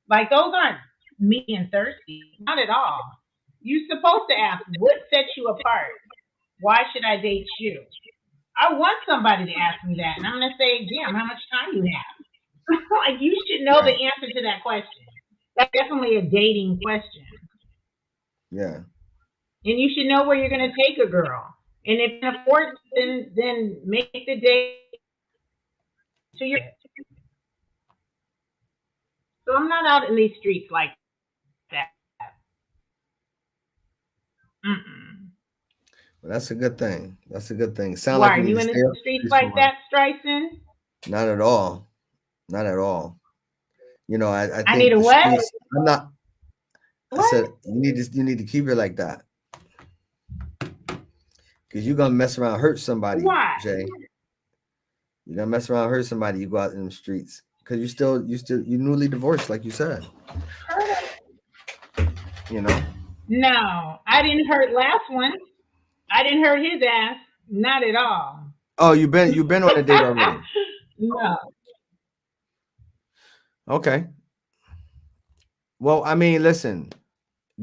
Like, those aren't me and thirsty. Not at all. You're supposed to ask, what sets you apart? Why should I date you? I want somebody to ask me that. And I'm going to say, damn, how much time you have? Like, you should know the Yeah, answer to that question. That's definitely a dating question. yeah. And you should know where you're going to take a girl. And if you can afford it, then make the date to your. So I'm not out in these streets like that. Mm-mm. Well, that's a good thing. That's a good thing. Sound like Why you are need you to in stay the up the streets streets like more. that, Streisand? Not at all. Not at all. I I need think a the what? streets. I'm not. I What? said you need to keep it like that because you're gonna mess around, hurt somebody, Why? Jay. You're gonna mess around, hurt somebody. You go out in the streets because you newly divorced, like you said. You know. No, I didn't hurt last one. I didn't hurt his ass. Not at all. Oh, you've been on a date already. No. Okay. Well, I mean, listen,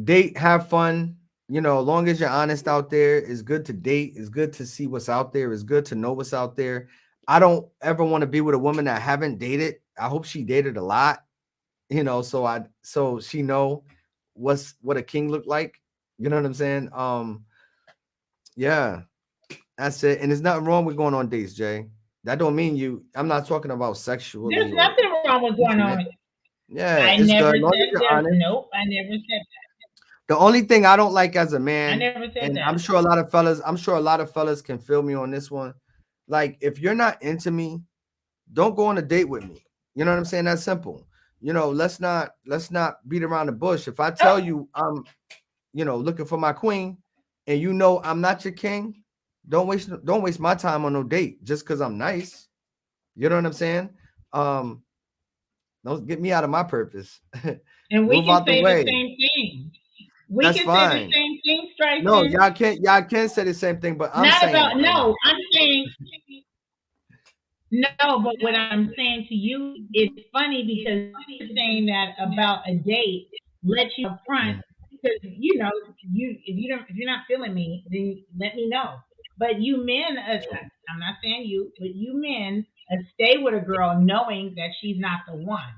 date, have fun. Long as you're honest out there, it's good to date. It's good to see what's out there. It's good to know what's out there. I don't ever want to be with a woman that haven't dated. I hope she dated a lot, so she know what a king looked like. You know what I'm saying? Yeah, that's it. And there's nothing wrong with going on dates, Jay. That don't mean I'm not talking about There's sexually or nothing wrong with going on. intimate. Yeah, I it's never good. As long as said you're that. honest. Nope, I never said The only thing I don't like as a that. I man, never said and that. I'm sure a lot of fellas can feel me on this one. Like, if you're not into me, don't go on a date with me. You know what I'm saying? That's simple. Let's not beat around the bush. If I tell you I'm, looking for my queen, and I'm not your king, don't waste my time on no date just because I'm nice. You know what I'm saying? Um, don't get me out of my purpose. And we Move can out the say the way. same thing. We That's can say the fine. same thing, No, Streisand. y'all can't say the same thing, but I'm Not saying about, it right now. no, I'm saying, no, but what I'm saying to you is funny because you're saying that about a date, let you up front, Mm. because if you're not feeling me, then let me know. But you men, I'm not saying you, but you men stay with a girl knowing that she's not the one.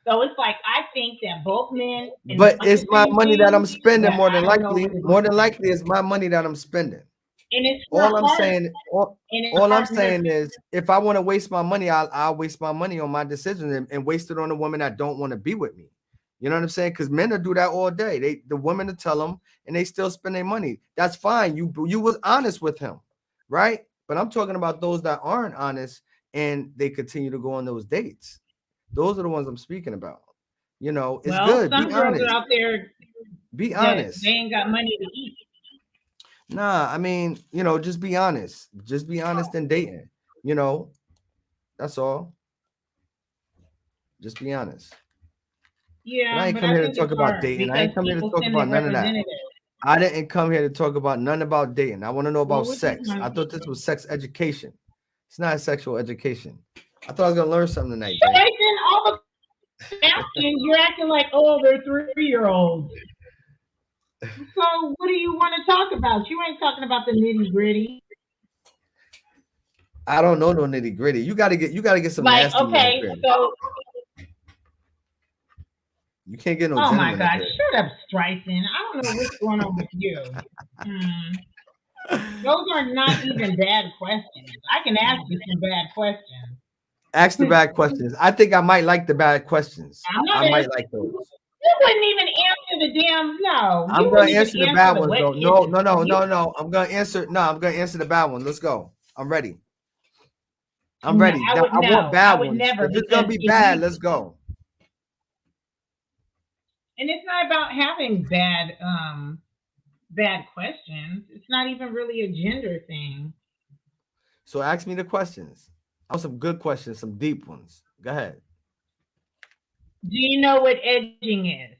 So it's like I think that both men can But want it's the my same money that thing, I'm spending but more than I don't know likely. where to go More than from likely, there. it's my money that I'm spending. And it's her All I'm heart, saying, all, and it's all I'm heart and her. saying is, if I want to waste my money, I'll waste my money on my decision and waste it on a woman that don't want to be with me. You know what I'm saying? Because men will do that all day. The women will tell them, and they still spend their money. That's fine. You was honest with him, right? But I'm talking about those that aren't honest and they continue to go on those dates. Those are the ones I'm speaking about. It's Well, good. Be some girls are honest. out there Be that they honest. ain't got money to eat. Nah, I mean, just be honest. Just be honest in dating. You know, that's all. Just be honest. But I Yeah, ain't but come I here to think talk it's about hard dating. I because ain't come here to people talk send their about none of that. representatives. I didn't come here to talk about none about dating. I want to know Well, about what you sex. want? I thought this was sex education. It's not sexual education. I thought I was gonna learn something tonight, Jay. Straighten all the asking. You're acting like, oh, they're 3-year-olds. So what do you want to talk about? You ain't talking about the nitty gritty. I don't know no nitty gritty. You gotta get some Like, nasty men up okay, here. so You can't get no oh my gentlemen up gosh, here. shut up, Streisand. I don't know what's going on with you. Hmm. Those are not even bad questions. I can ask you some bad questions. Ask the bad questions. I think I might like the bad questions. I'm not I might asking. like those. You wouldn't even answer the damn no. I'm You gonna wouldn't even answer the answer bad the ones wet though. No, kisses. no, no, You no, no. I'm gonna answer. No, I'm gonna answer the bad one. Let's go. I'm ready. I'm no, ready. I Now would I want no. I bad would ones. never If it's gonna because be if bad, you let's go. and it's not about having bad questions. It's not even really a gender thing. So ask me the questions. I want some good questions, some deep ones. Go ahead. Do you know what edging is?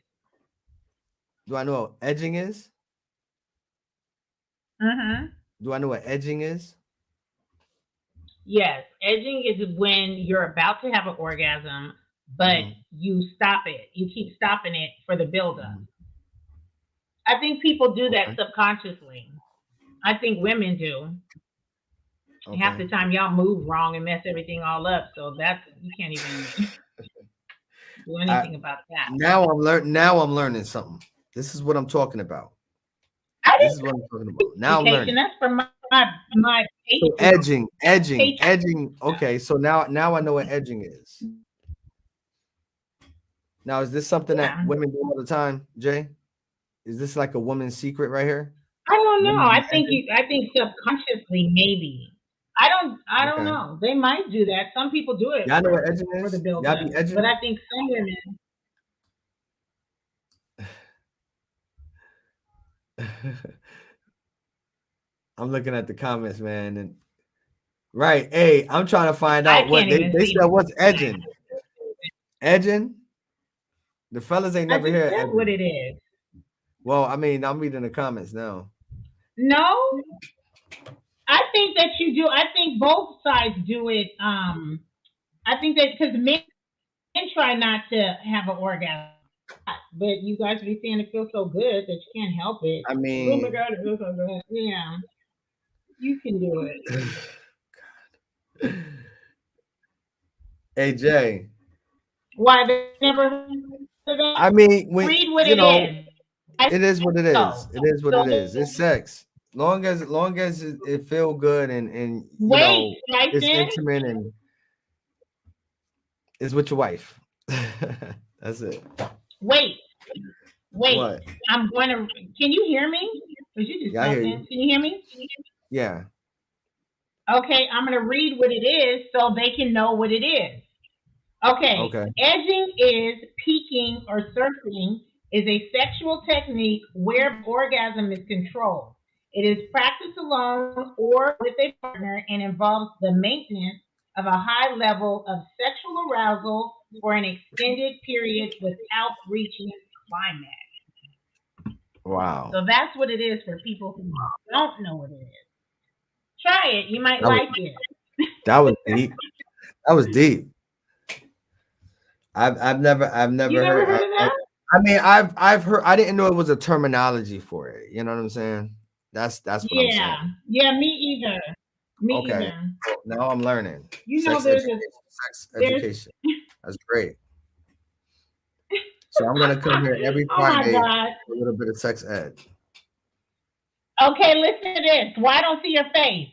Do I know what edging is? Uh-huh. Do I know what edging is? Yes, edging is when you're about to have an orgasm, but Hmm. you stop it. You keep stopping it for the buildup. Hmm. I think people do that Okay. subconsciously. I think women do. Half Okay. the time y'all move wrong and mess everything all up, so that's you can't even do I anything about that. Now I'm learning something. This is what I'm talking about. I This didn't is what I'm talking about. Now I'm education. learning. That's for my So Patreon. Patreon. edging. Okay, so now I know what edging is. Now is this something that Yeah. women do all the time, Jay? Is this like a woman's secret right here? I don't know. Women be edging? I think subconsciously maybe. I don't Okay. know. They might do that. Some people do it Y'all know what edging for the is? build Y'all be up. But edging? I think some women I'm looking at the comments, man, and right. Hey, I'm trying to find I out what can't they even they see. said. What's edging? Edging? The fellas ain't I never just hear said what edging. it is. Well, I mean, I'm reading the comments now. No, I think that you do. I think both sides do it. I think that because men try not to have an orgasm, but you guys be saying it feels so good that you can't help it. I Oh my mean, god, it feels so good. Yeah, you can do it. hey Jay. Why they never heard of that? I mean, when Read what it is. I it is what it is. know. It is what So it is. It's sex. Long as it feel good and wait, it's Tyson. intimate and it's with your wife. That's it. Wait, wait. What? I'm going to. Can you hear me? Was you just Yeah, I hear talking? you. Can you hear me? Yeah. Okay, I'm going to read what it is so they can know what it is. Okay, Okay. edging is peeking or surfing is a sexual technique where orgasm is controlled. It is practiced alone or with a partner and involves the maintenance of a high level of sexual arousal for an extended period without reaching climax. Wow. So that's what it is for people who don't know what it is. Try it, you might That was like it. that was deep. That was deep. I've You never never heard. heard of that? I mean, I've heard. I didn't know it was a terminology for it. You know what I'm saying? That's what I'm saying. Yeah, yeah, me either. Me Okay. either. Well, now I'm learning You know, sex education. Sex there's, education. That's great. So I'm gonna come here every oh my Friday God. for a little bit of sex ed. Okay, listen to this. Why I don't see your face?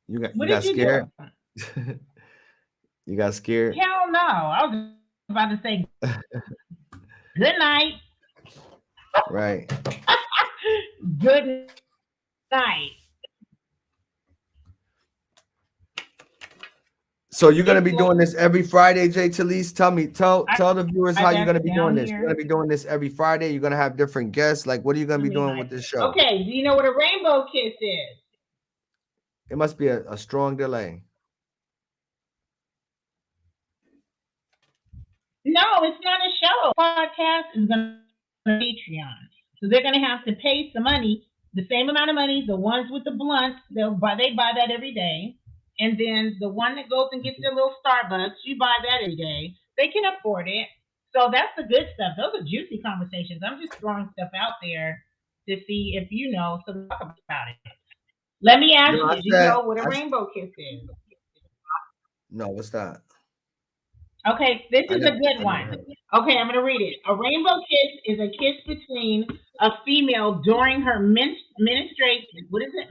You What got did you scared? do? You got scared? Hell no. I was about to say good night. Right. Good night. So you're gonna It's be like doing this every Friday, Jay Talise. Tell the viewers how you're that's gonna be doing down this. You're here. gonna be doing this every Friday. You're gonna have different guests. Like, what are you gonna Let be me doing hide with this. this show? Okay, do you know what a rainbow kiss is? It must be a strong delay. No, it's not a show. Podcast is going to Patreon. So they're going to have to pay some money, the same amount of money. The ones with the blunts, they buy that every day. And then the one that goes and gets their little Starbucks, you buy that every day. They can afford it. So that's the good stuff. Those are juicy conversations. I'm just throwing stuff out there to see if you know, so we talk about it. Let me ask You you, know, do I you know said, what a rainbow kiss is? no, what's that? Okay, this is a I good never one. heard. Okay, I'm going to read it. A rainbow kiss is a kiss between a female during her menstruate. What is it?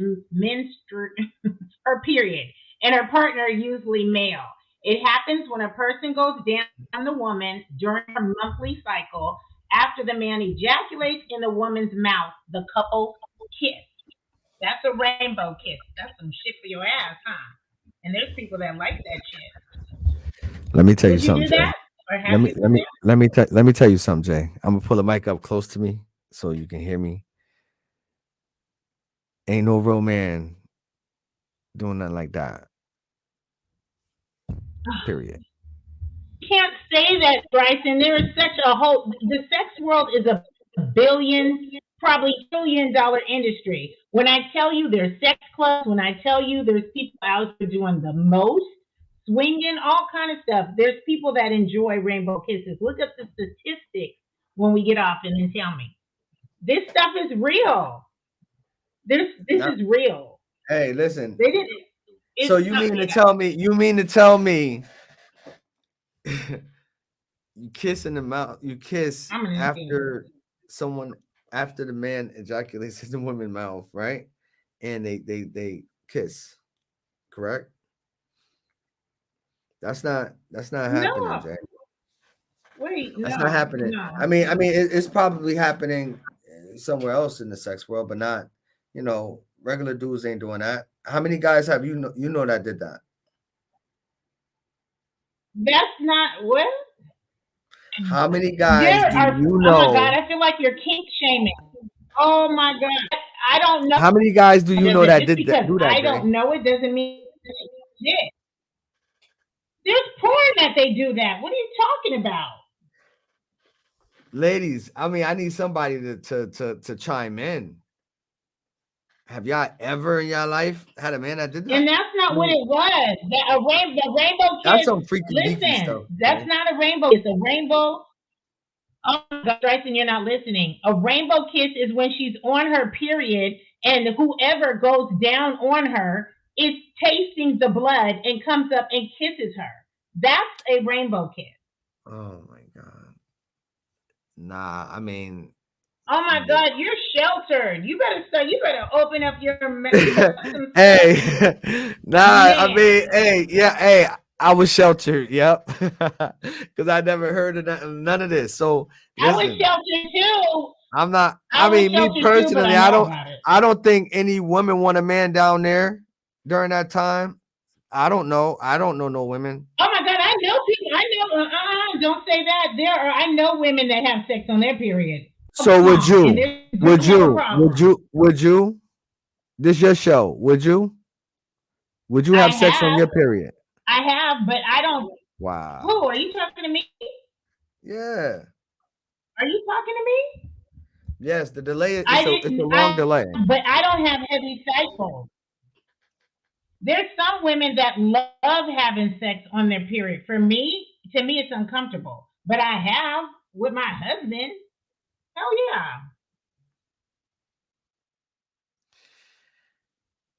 Her period, and her partner, usually male. It happens when a person goes down the woman during her monthly cycle after the man ejaculates in the woman's mouth. The couple kiss. That's a rainbow kiss. That's some shit for your ass, huh? And there's people that like that shit. Let me tell you Would you something, do Jay. that? Or have you done that? Let me tell you something, Jay. I'm gonna pull the mic up close to me so you can hear me. Ain't no real man doing nothing like that. Period. You can't say that, Bryson. There is such a whole. The sex world is a billion, probably $1 trillion industry. When I tell you there's sex clubs, when I tell you there's people out there doing the most, swinging, all kind of stuff. There's people that enjoy rainbow kisses. Look up the statistics when we get off, and then tell me this stuff is real. This Now, is real. hey, listen. They didn't. So It's you not. mean to Yeah. tell me? You mean to tell me you kiss in the mouth? You kiss I'm gonna. after someone after the man ejaculates in the woman's mouth, right? And they kiss, correct? That's not happening, No. Jay. Wait. That's not No. happening. No. It's probably happening somewhere else in the sex world, but not, regular dudes ain't doing that. How many guys have you know that did that? That's not what. How many guys There do are. you Oh my God! know? I feel like you're kink shaming. Oh my God! I don't know. How many guys do you know Doesn't that just did that, because do that, I Jay? don't know it doesn't mean it. There's porn that they do that. What are you talking about? Ladies, I need somebody to chime in. Have y'all ever in your life had a man that did And that? that's I not what mean, it was. The rainbow that's kiss. some freaky deaky Listen, stuff, that's Jay. not a rainbow. It's a rainbow. Oh my God, Bryson, you're not listening. A rainbow kiss is when she's on her period and whoever goes down on her is tasting the blood and comes up and kisses her. That's a rainbow kiss. Oh my god. Nah, I mean, Oh my the- God, you're sheltered. You better start. You better open up your some stuff, hey, nah, man. hey, yeah, hey, I was sheltered, yep. Because I never heard of none of this. So I was listen, sheltered too. I'm not, I was me sheltered too, but personally, I know about it. I don't think any woman want a man down there during that time. I don't know. I don't know no women. Oh my God, I know people. I know. Don't say that. There are. I know women that have sex on their period all So the time, and they don't have a problem. would you, this your show, would you I have sex on have. your period? I have, but I don't. Who Wow. are you talking to me? Yeah. Are you talking to me? Yes, the delay I it's a didn't. long delay. But I don't have heavy cycles. There's some women that love having sex on their period. For me, to me, it's uncomfortable. But I have with my husband. Hell yeah.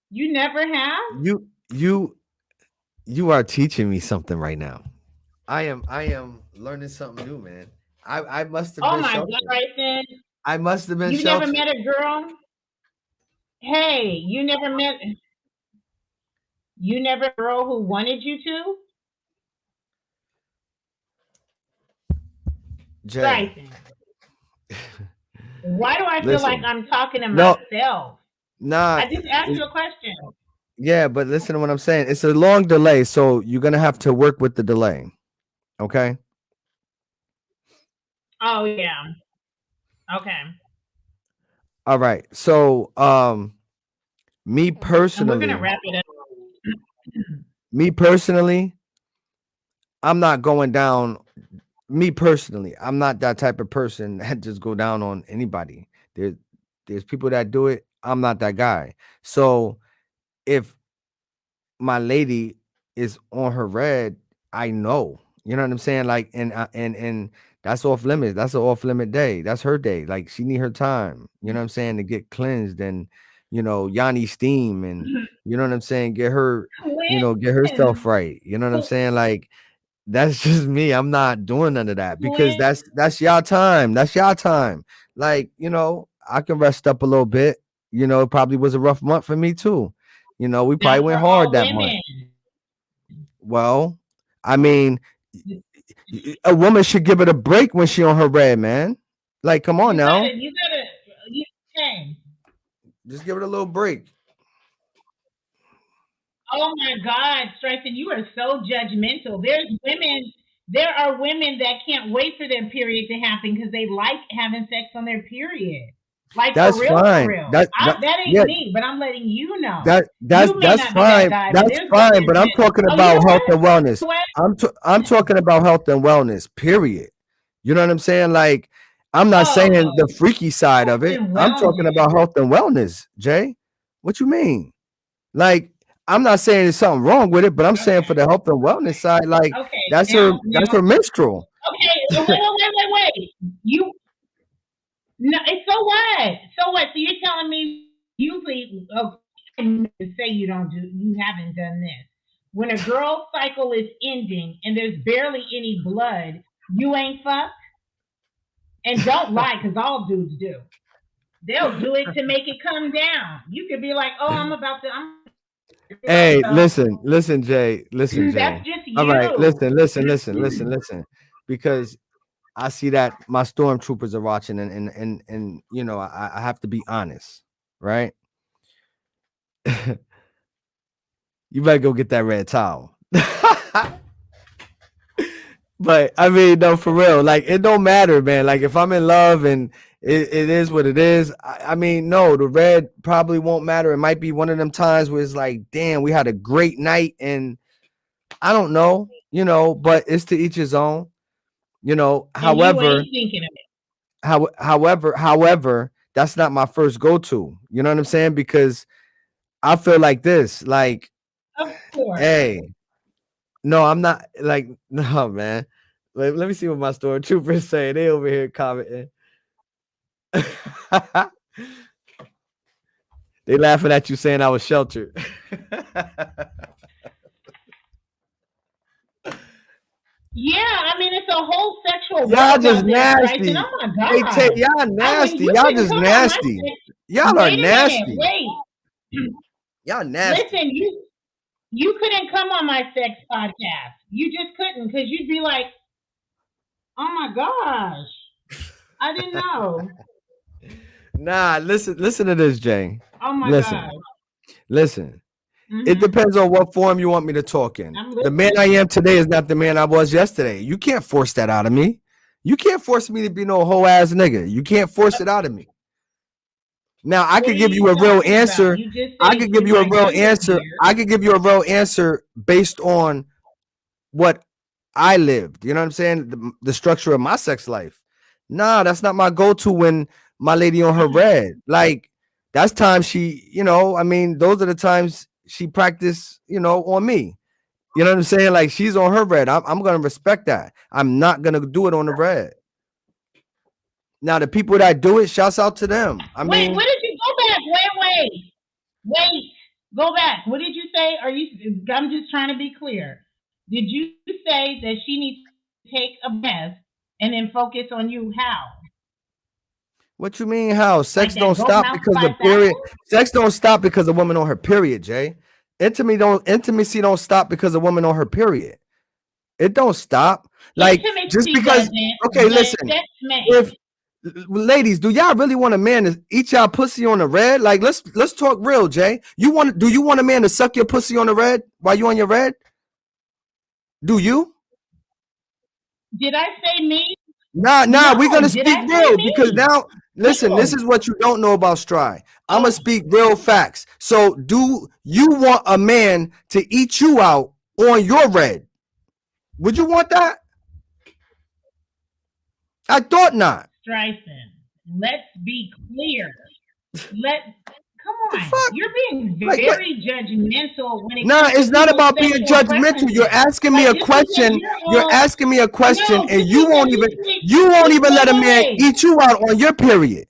You never have? You you you are teaching me something right now. I am learning something new, man. I must have Oh been my God, sheltered. Bryson. I must have been You never sheltered. met a girl? Hey, you never met a girl who wanted you to? Jay. Bryson. Why do I feel like Listen. I'm talking to No, myself? nah. I just asked you a question. Yeah, but listen to what I'm saying. It's a long delay, so you're gonna have to work with the delay. Okay. Oh yeah. Okay. All right. So me And we're gonna personally, wrap it up. me personally, I'm not going down. Me personally, I'm not that type of person that just go down on anybody. There's people that do it. I'm not that guy. So if my lady is on her red, I know. You know what I'm saying? Like, and That's off limits. That's an off limit day. That's her day. Like she need her time. You know what I'm saying? To get cleansed and Yanni steam and you know what I'm saying? Get her, get herself Twins, right. You know what I'm saying? Like that's just me. I'm not doing none of that because twins. that's y'all time. That's y'all time. Like, I can rest up a little bit. It probably was a rough month for me too. We probably Not went for hard all that month. women. Well, I mean, a woman should give it a break when she on her red, man. Like, come on now. You, hey. Just give it a little break. Oh my God, Stryson, you are so judgmental. There are women that can't wait for their period to happen because they like having sex on their period. Like for That's real, for fine. real. That ain't Yeah, me, but I'm letting you know. that that's You may that's not be that fine. guy, but That's there's fine. women But I'm that, talking oh, you about know health what? and wellness. What? I'm talking about health and wellness. Period. You know what I'm saying? Like, I'm not saying Oh, the freaky side health of it. and I'm talking wellness. about health and wellness, Jay. What you mean? Like, I'm not saying there's something wrong with it, but I'm saying for the health and wellness side, like Okay. that's her Now, that's her menstrual. okay. Wait. You, no, so what? So what? So you're telling me usually, say you haven't done this. When a girl's cycle is ending and there's barely any blood, you ain't fucked. And don't lie, because all dudes do. They'll do it to make it come down. You could be like, oh, I'm Hey, so listen, Jay. Listen, that's Jay. just All right, you. listen. Because I see that my stormtroopers are watching, and I have to be honest, right? You better go get that red towel. But I mean, no, for real. Like, it don't matter, man. Like, if I'm in love and it is what it is, I mean, no, the red probably won't matter. It might be one of them times where it's like, damn, we had a great night, and I don't know, but it's to each his own. And you However, ain't thinking of however, that's not my first go-to. You know what I'm saying? Because I feel like this, like, it. Of course. hey, no, I'm not like, no, man. Let me see what my stormtroopers say. They over here commenting. They laughing at you saying I was sheltered. Yeah, I mean it's a whole sexual Y'all world just out there, Bryson. nasty. Oh my Hey, God. y'all I mean, nasty. you Y'all couldn't just come on my nasty. sex. Y'all are Wait a minute. nasty. Wait. Y'all nasty. Listen, you couldn't come on my sex podcast. You just couldn't because you'd be like, oh my gosh, I didn't know. Nah, listen to this, Jay. Oh my Listen, gosh. listen. It Mm-hmm. depends on what form you want me to talk in. I'm The man listening. I am today is not the man I was yesterday. You can't force that out of me. You can't force me to be no whole ass nigga. You can't force it out of me. Now I What could are give you you a real talking about? answer. You just I said could give you you a like real answer. underwear. I could give you a real answer based on what I lived. You know what I'm saying? The structure of my sex life. Nah, that's not my go-to when my lady on her red. Like, that's time she, I mean, those are the times she practiced, on me. You know what I'm saying? Like, she's on her red. I'm gonna respect that. I'm not gonna do it on the red. Now, the people that do it, shouts out to them. I Wait, mean, what did you go back? Wait. Go back. What did you say? I'm just trying to be clear. Did you say that she needs to take a breath and then focus on you? How? what you mean? How Like sex don't that gold stop mouth because of 5000? period? Sex don't stop because a woman on her period, Jay. Intimacy don't stop because a woman on her period. It don't stop. Like, just Intimacy because. doesn't, Okay, but listen. sex may. If ladies, do y'all really want a man to eat y'all pussy on the red? Like, let's talk real, Jay. Do you want a man to suck your pussy on the red while you on your red? Do you? Did I say me? Nah, we're No. gonna Did speak I say real because me? now, listen, this No. is what you don't know about Stry. I'm gonna Oh, speak real facts. So, do you want a man to eat you out on your red? Would you want that? I thought not. Streisand. Let's be clear. Let Come the fuck? You're being Like what? very judgmental when it Nah, comes to it's not people's about being sexual judgmental. You're preferences. asking me Like a just because question. you're You're all asking me a question, no, and just you because won't even you let a man wait. eat you out on your period.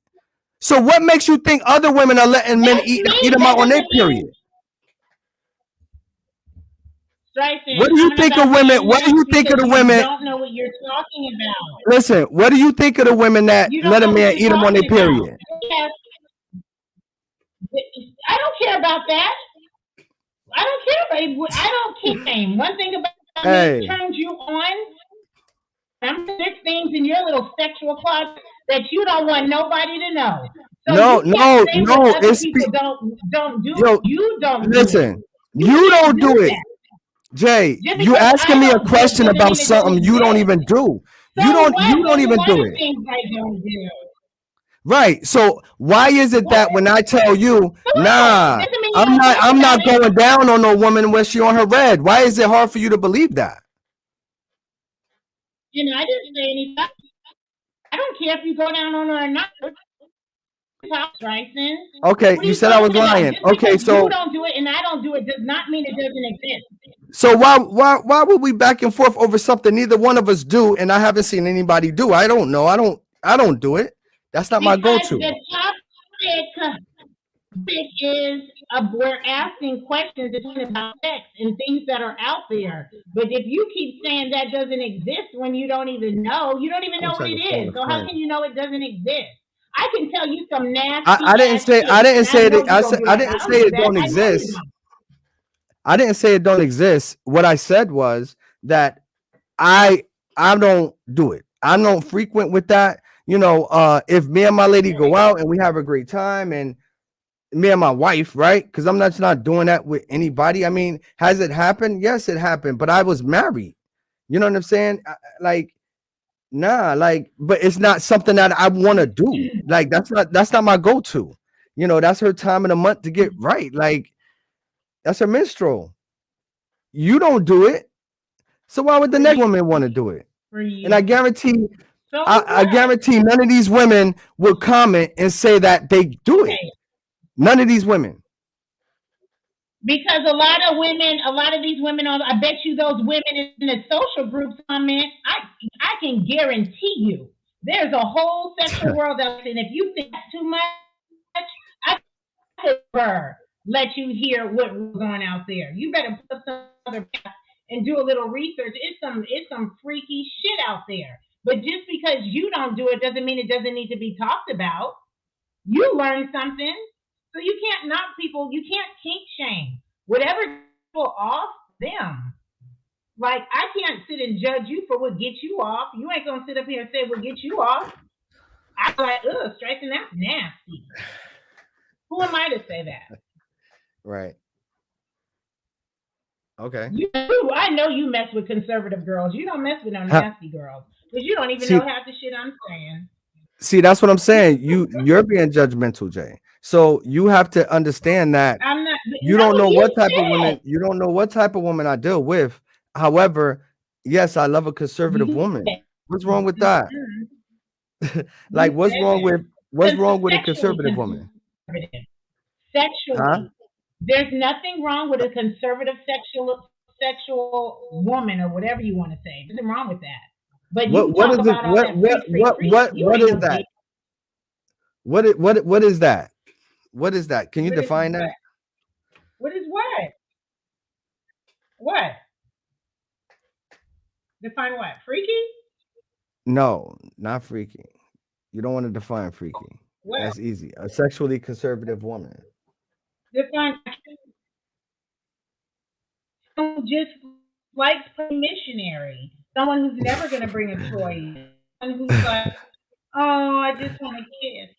So what makes you think other women are letting men That's eat me. them That out on their doesn't period? mean Streisand, What do you I'm think about of to women? What do unmask you think of because the you women? don't know what you're talking about. Listen, what do you think of the women that You don't let a know what man you're eat them on their talking about. period? Yes, I don't care about that. I don't care. I don't care. One thing about me Hey, turns you on. I'm six things in your little sexual closet that you don't want nobody to know. So no, you can't no, say what no. other people don't do. Yo. You don't do it. Listen, You you can't don't do do it. that. Jay, Just you because I asking me a don't do it question doesn't about mean it doesn't something you don't exist. even do. So what? You don't There's a even lot do of it. things I don't do. Right. So why is it What? that when I tell you, So what? nah, Doesn't mean you don't talk I'm about not it. going down on no woman when she on her red? Why is it hard for you to believe that? I didn't say anything. I don't care if you go down on her or not. Streisand. Okay, What are you you said I was talking about? lying. Just Okay, because you so don't do it and I don't do it does not mean it doesn't exist. so why would we back and forth over something neither one of us do and I haven't seen anybody do? I don't know. I don't do it. That's not my Because go-to. the topic is we're asking questions about sex and things that are out there. But if you keep saying that doesn't exist when you don't even know I wish what I it could phone is. a So how friend. can you know it doesn't exist? I can tell you some nasty ass I shit, didn't and I say know it. you don't do I that. didn't I say don't do it that. don't I know you exist. don't. I didn't say it don't exist. What I said was that I don't do it. I don't frequent with that. If me and my lady go out and we have a great time and me and my wife, right? Because I'm not doing that with anybody. I mean, has it happened? Yes, it happened, but I was married. You know what I'm saying? Like, nah, like, but it's not something that I want to do. Like, that's not my go-to. That's her time in the month to get right. Like, that's her menstrual. You don't do it. So why would the For next you. woman want to do it? For And I you. guarantee, So I what? guarantee none of these women will comment and say that they do it. Okay. None of these women. Because a lot of these women I bet you those women in the social groups comment, I can guarantee you there's a whole sexual world out there. And if you think that's too much, I could never let you hear what was going out there. You better put some other path and do a little research. It's some freaky shit out there. But just because you don't do it doesn't mean it doesn't need to be talked about. You learn something. So you can't knock people. You can't kink shame. Whatever people off, them. Like I can't sit and judge you for what gets you off. You ain't gonna sit up here and say what gets you off. I'm like, ugh, striking that's nasty. Who am I to say that? Right. Okay. I know you mess with conservative girls. You don't mess with no nasty girls because you don't even See, know half the shit I'm saying. see, that's what I'm saying. You're being judgmental, Jay. So you have to understand that I'm not. you That's don't what know you what type of said. women you don't know what type of woman I deal with. However, yes, I love a conservative You woman. said. What's wrong with that? Like, You said that. what's wrong with a Sexually conservative woman? conservative. Huh? Sexually. There's nothing wrong with a conservative sexual woman or whatever you want to say. There's nothing wrong with that. But you What talk is it? about all that freak. You What ain't is no that? dick. What is that? What is that? Can you What is define that? what? What is what? What? Define what? Freaky? No, not freaky. You don't want to define freaky. What? That's easy. A sexually conservative woman. Define someone who just likes playing missionary. Someone who's never gonna bring a toy. Someone who's like, oh, I just want to kiss.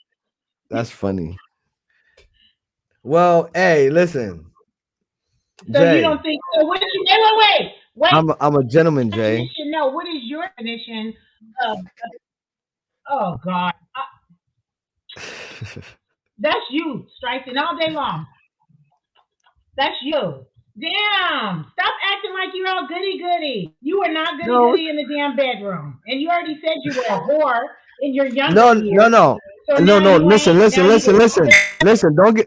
That's funny. Well, hey, listen, So you Jay. don't think so? What is wait? I'm a gentleman, Jay. Definition? No. What is your definition of? Oh God, that's you striking all day long. That's you. Damn! Stop acting like you're all goody goody. You were not goody No, goody in the damn bedroom, and you already said you were a whore in your younger no, no, years. no. So No, now no, you listen, ain't. listen, Now you listen, listen, listen. in Don't the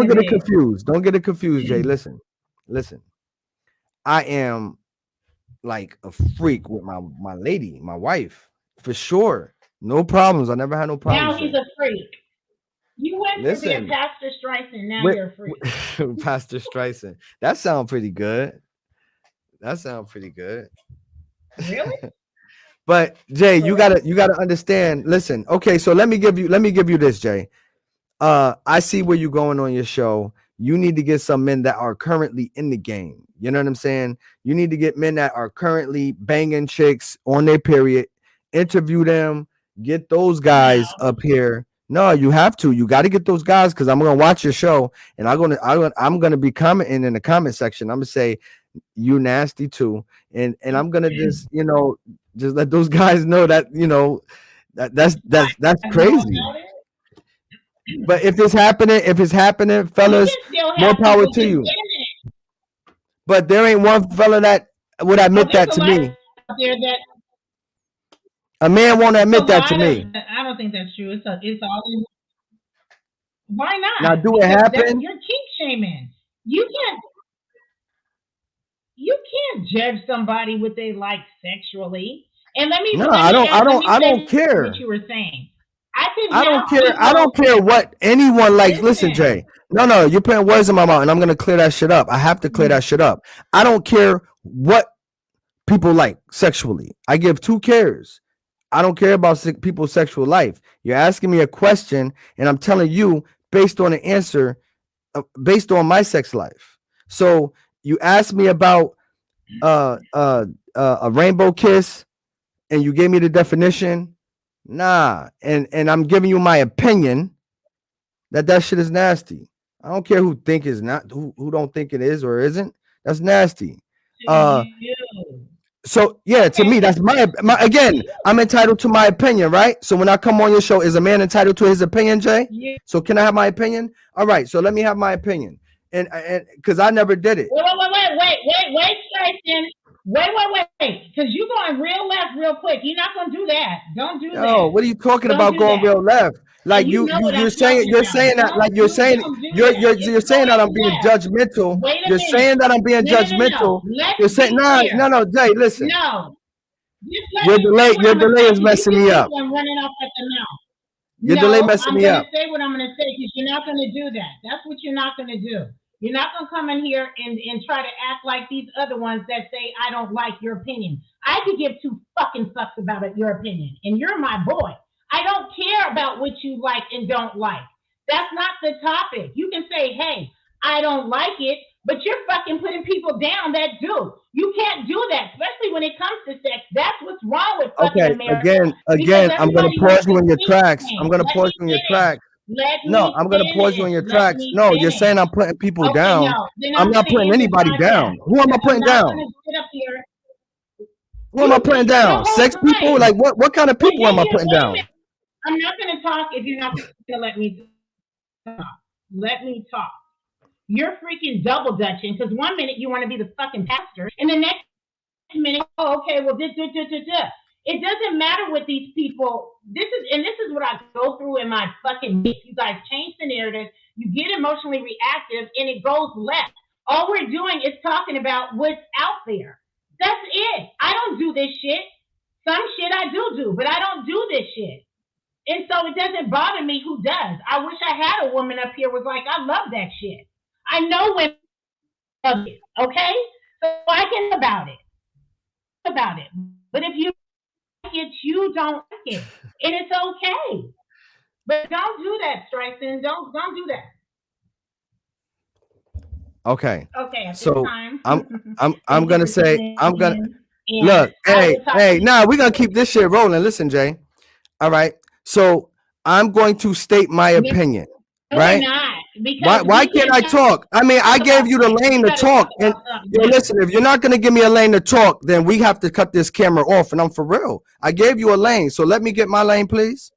get it bed. confused. Don't get it confused, Jay. Listen, listen. I am like a freak with my lady, my wife, for sure. No problems. I never had no Now problems, he's Jay. a freak. You went from being Listen, Pastor Streisand. Now with, you're a freak. Pastor Streisand. That sounds pretty good. That sounds pretty good. Really? But Jay, For you gotta understand. Listen, okay, so let me give you this, Jay. I see where you're going on your show. You need to get some men that are currently in the game. You know what I'm saying? You need to get men that are currently banging chicks on their period, interview them, get those no. guys up here. No, you have to. You got to get those guys because I'm gonna watch your show and I'm gonna be commenting in the comment section. I'm gonna say you nasty too, and I'm gonna just just let those guys know that that's I know crazy. about it. But if it's happening, You fellas, can still more have power people to just you. in it. But there ain't one fella that would Oh, admit there's that a to lot me. out there that A man won't it's a admit that to lot of. me. I don't think that's true. It's all. Why Now, not? do it Because that's happen? you're kink shaming. You can't you can't judge somebody what they like sexually. And No, let I me don't say what care. you were saying. I can I don't have care. I don't people care what anyone likes. Listen, listen. Jay. No, no, you're putting words in my mouth, and I'm gonna clear that shit up. I have to clear that shit up. I don't care what people like sexually. I give two cares. I don't care about people's sexual life. You're asking me a question, and I'm telling you based on the answer, based on my sex life. So you asked me about uh, uh, a rainbow kiss, and you gave me the definition. Nah, and I'm giving you my opinion that shit is nasty. I don't care who think is not who don't think it is or isn't. That's nasty. To Uh, you. so yeah, to Okay. me, that's my again. I'm entitled to my opinion, right? So when I come on your show, is a man entitled to his opinion, Jay? You, So can I have my opinion? All right. So let me have my opinion, and because I never did it. wait, Tyson. Wait. Because you're going real left real quick. You're not going to do that. Don't do Yo, that. what are you talking Don't about do going that. real left? Like And you know what I'm talking you're about. saying that like Don't do that. It's you're saying that I'm going being left. judgmental. Wait a You're minute. saying that I'm being No. judgmental. Let's You're saying be no, no, clear. no, Jay, listen. No. Just let me say what Your I'm going to delay say is because you messing keep me this up. one running off at the mouth. Your delay No, messing I'm me going to up. say what I'm going to say because you're not going to do that. That's what you're not going to do. You're not going to come in here and try to act like these other ones that say, I don't like your opinion. I could give two fucking fucks about it, your opinion, and you're my boy. I don't care about what you like and don't like. That's not the topic. You can say, hey, I don't like it, but you're fucking putting people down that do. You can't do that, especially when it comes to sex. That's what's wrong with fucking Okay, America because I'm gonna everybody pause wants you to in your think tracks. I'm things. gonna Let pause me you in your finish. tracks. Let No, me I'm gonna pause you finish. in your Let tracks. me No, you're saying finish. I'm putting people Okay, down. no. Then I'm I'm not going to putting end the anybody podcast down. Who am I because I'm putting not going down? to sit up here. Who am I putting You the down? whole Sex people? time. Like what kind of And people then am I you putting wait a down? minute. I'm not going to talk if you're not going to let me talk. Let me talk. You're freaking double dutching because one minute you want to be the fucking pastor, and the next minute, oh, okay, well, this. It doesn't matter what these people. This is what I go through in my fucking. You guys change the narrative. You get emotionally reactive, and it goes left. All we're doing is talking about what's out there. That's it. I don't do this shit. Some shit I do, but I don't do this shit. And so it doesn't bother me who does. I wish I had a woman up here was like, I love that shit. I know women love it, okay? So I can about it. But if you like it, you don't like it. And it's okay. But don't do that, Streisand. Don't do that. Okay. Okay, at this So time, I'm thank you gonna for say tuning I'm gonna in. And look, I hey, will talk hey, to nah, we're gonna keep this shit rolling. Listen, Jay. All right. So I'm going to state my you. opinion, No, we're right? not. Because Why we can't can I talk? I mean, I talk gave about you the sex. lane We to got to talk talk. And about something yo, different. listen, if you're not gonna give me a lane to talk, then we have to cut this camera off. And I'm for real. I gave you a lane, so let me get my lane, please.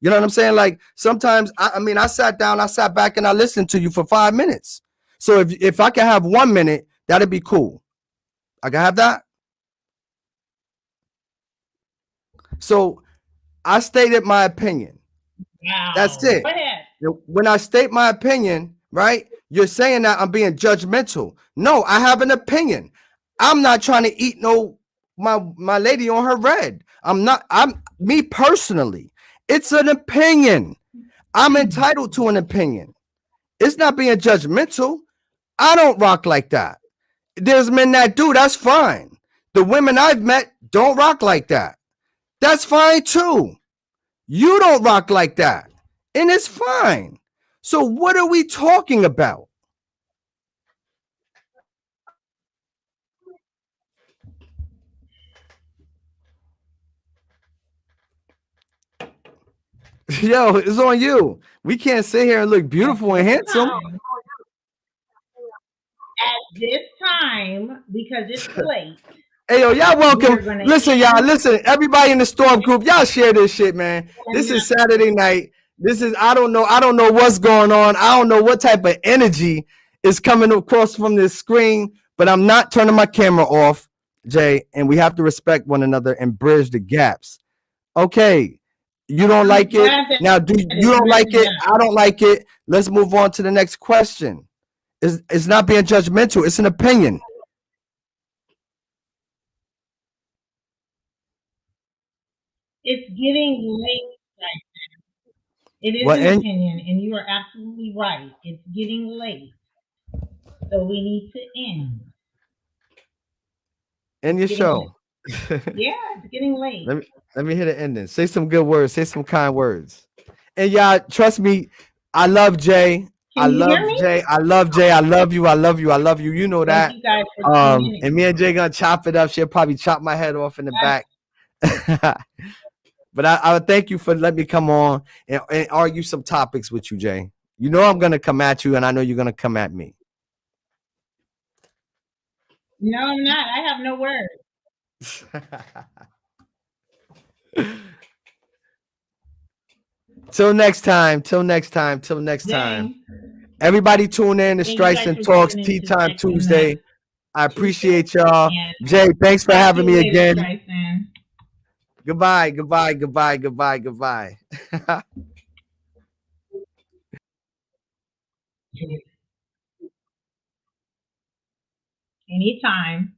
You know what I'm saying? Like sometimes, I mean, I sat down, I sat back, and I listened to you for 5 minutes. So if I can have 1 minute, that'd be cool. I can have that. So I stated my opinion. That's Wow. Go it. ahead. When I state my opinion, right, you're saying that I'm being judgmental. No, I have an opinion. I'm not trying to eat my lady on her red. I'm me personally. It's an opinion. I'm entitled to an opinion. It's not being judgmental. I don't rock like that. There's men that do. That's fine. The women I've met don't rock like that. That's fine too. You don't rock like that. And it's fine. So what are we talking about? Yo, it's on you. We can't sit here and look At beautiful and this handsome. time, because it's late, Hey, yo, y'all welcome. we're gonna Listen, y'all, end. listen. Everybody in the storm group, y'all share this shit, man. And This is Saturday night. This is, I don't know what's going on. I don't know what type of energy is coming across from this screen, but I'm not turning my camera off, Jay, and we have to respect one another and bridge the gaps. Okay. You don't I'm like it. glad that Now, do you it's don't like bridging it? up. I don't like it. Let's move on to the next question. It's not being judgmental. It's an opinion. It's getting late. Right? It is Well, an opinion, and you are absolutely right. It's getting late, so we need to end. end your It's getting show. late. Yeah, it's getting late. Let me hit an ending. Say some good words. Say some kind words. And y'all, trust me, I love Jay. I Can you love hear me? Jay. I love Jay. I love you. I love you. I love you. You know Thank that. you guys for tuning And in. me and Jay gonna chop it up. She'll probably chop my head off in the back. But I would thank you for letting me come on and argue some topics with you, Jay. You know I'm gonna come at you, and I know you're gonna come at me. No, I'm not. I have no words. Till next time. Till next time. Till next time. Dang. Everybody tune in to Thank you Strikes guys and for Talks tuning Tea into Time Section Tuesday. I Tuesday. appreciate y'all. And Jay, thanks for talk to having you me later, again. Tyson. Goodbye, goodbye, goodbye, goodbye, goodbye. Anytime.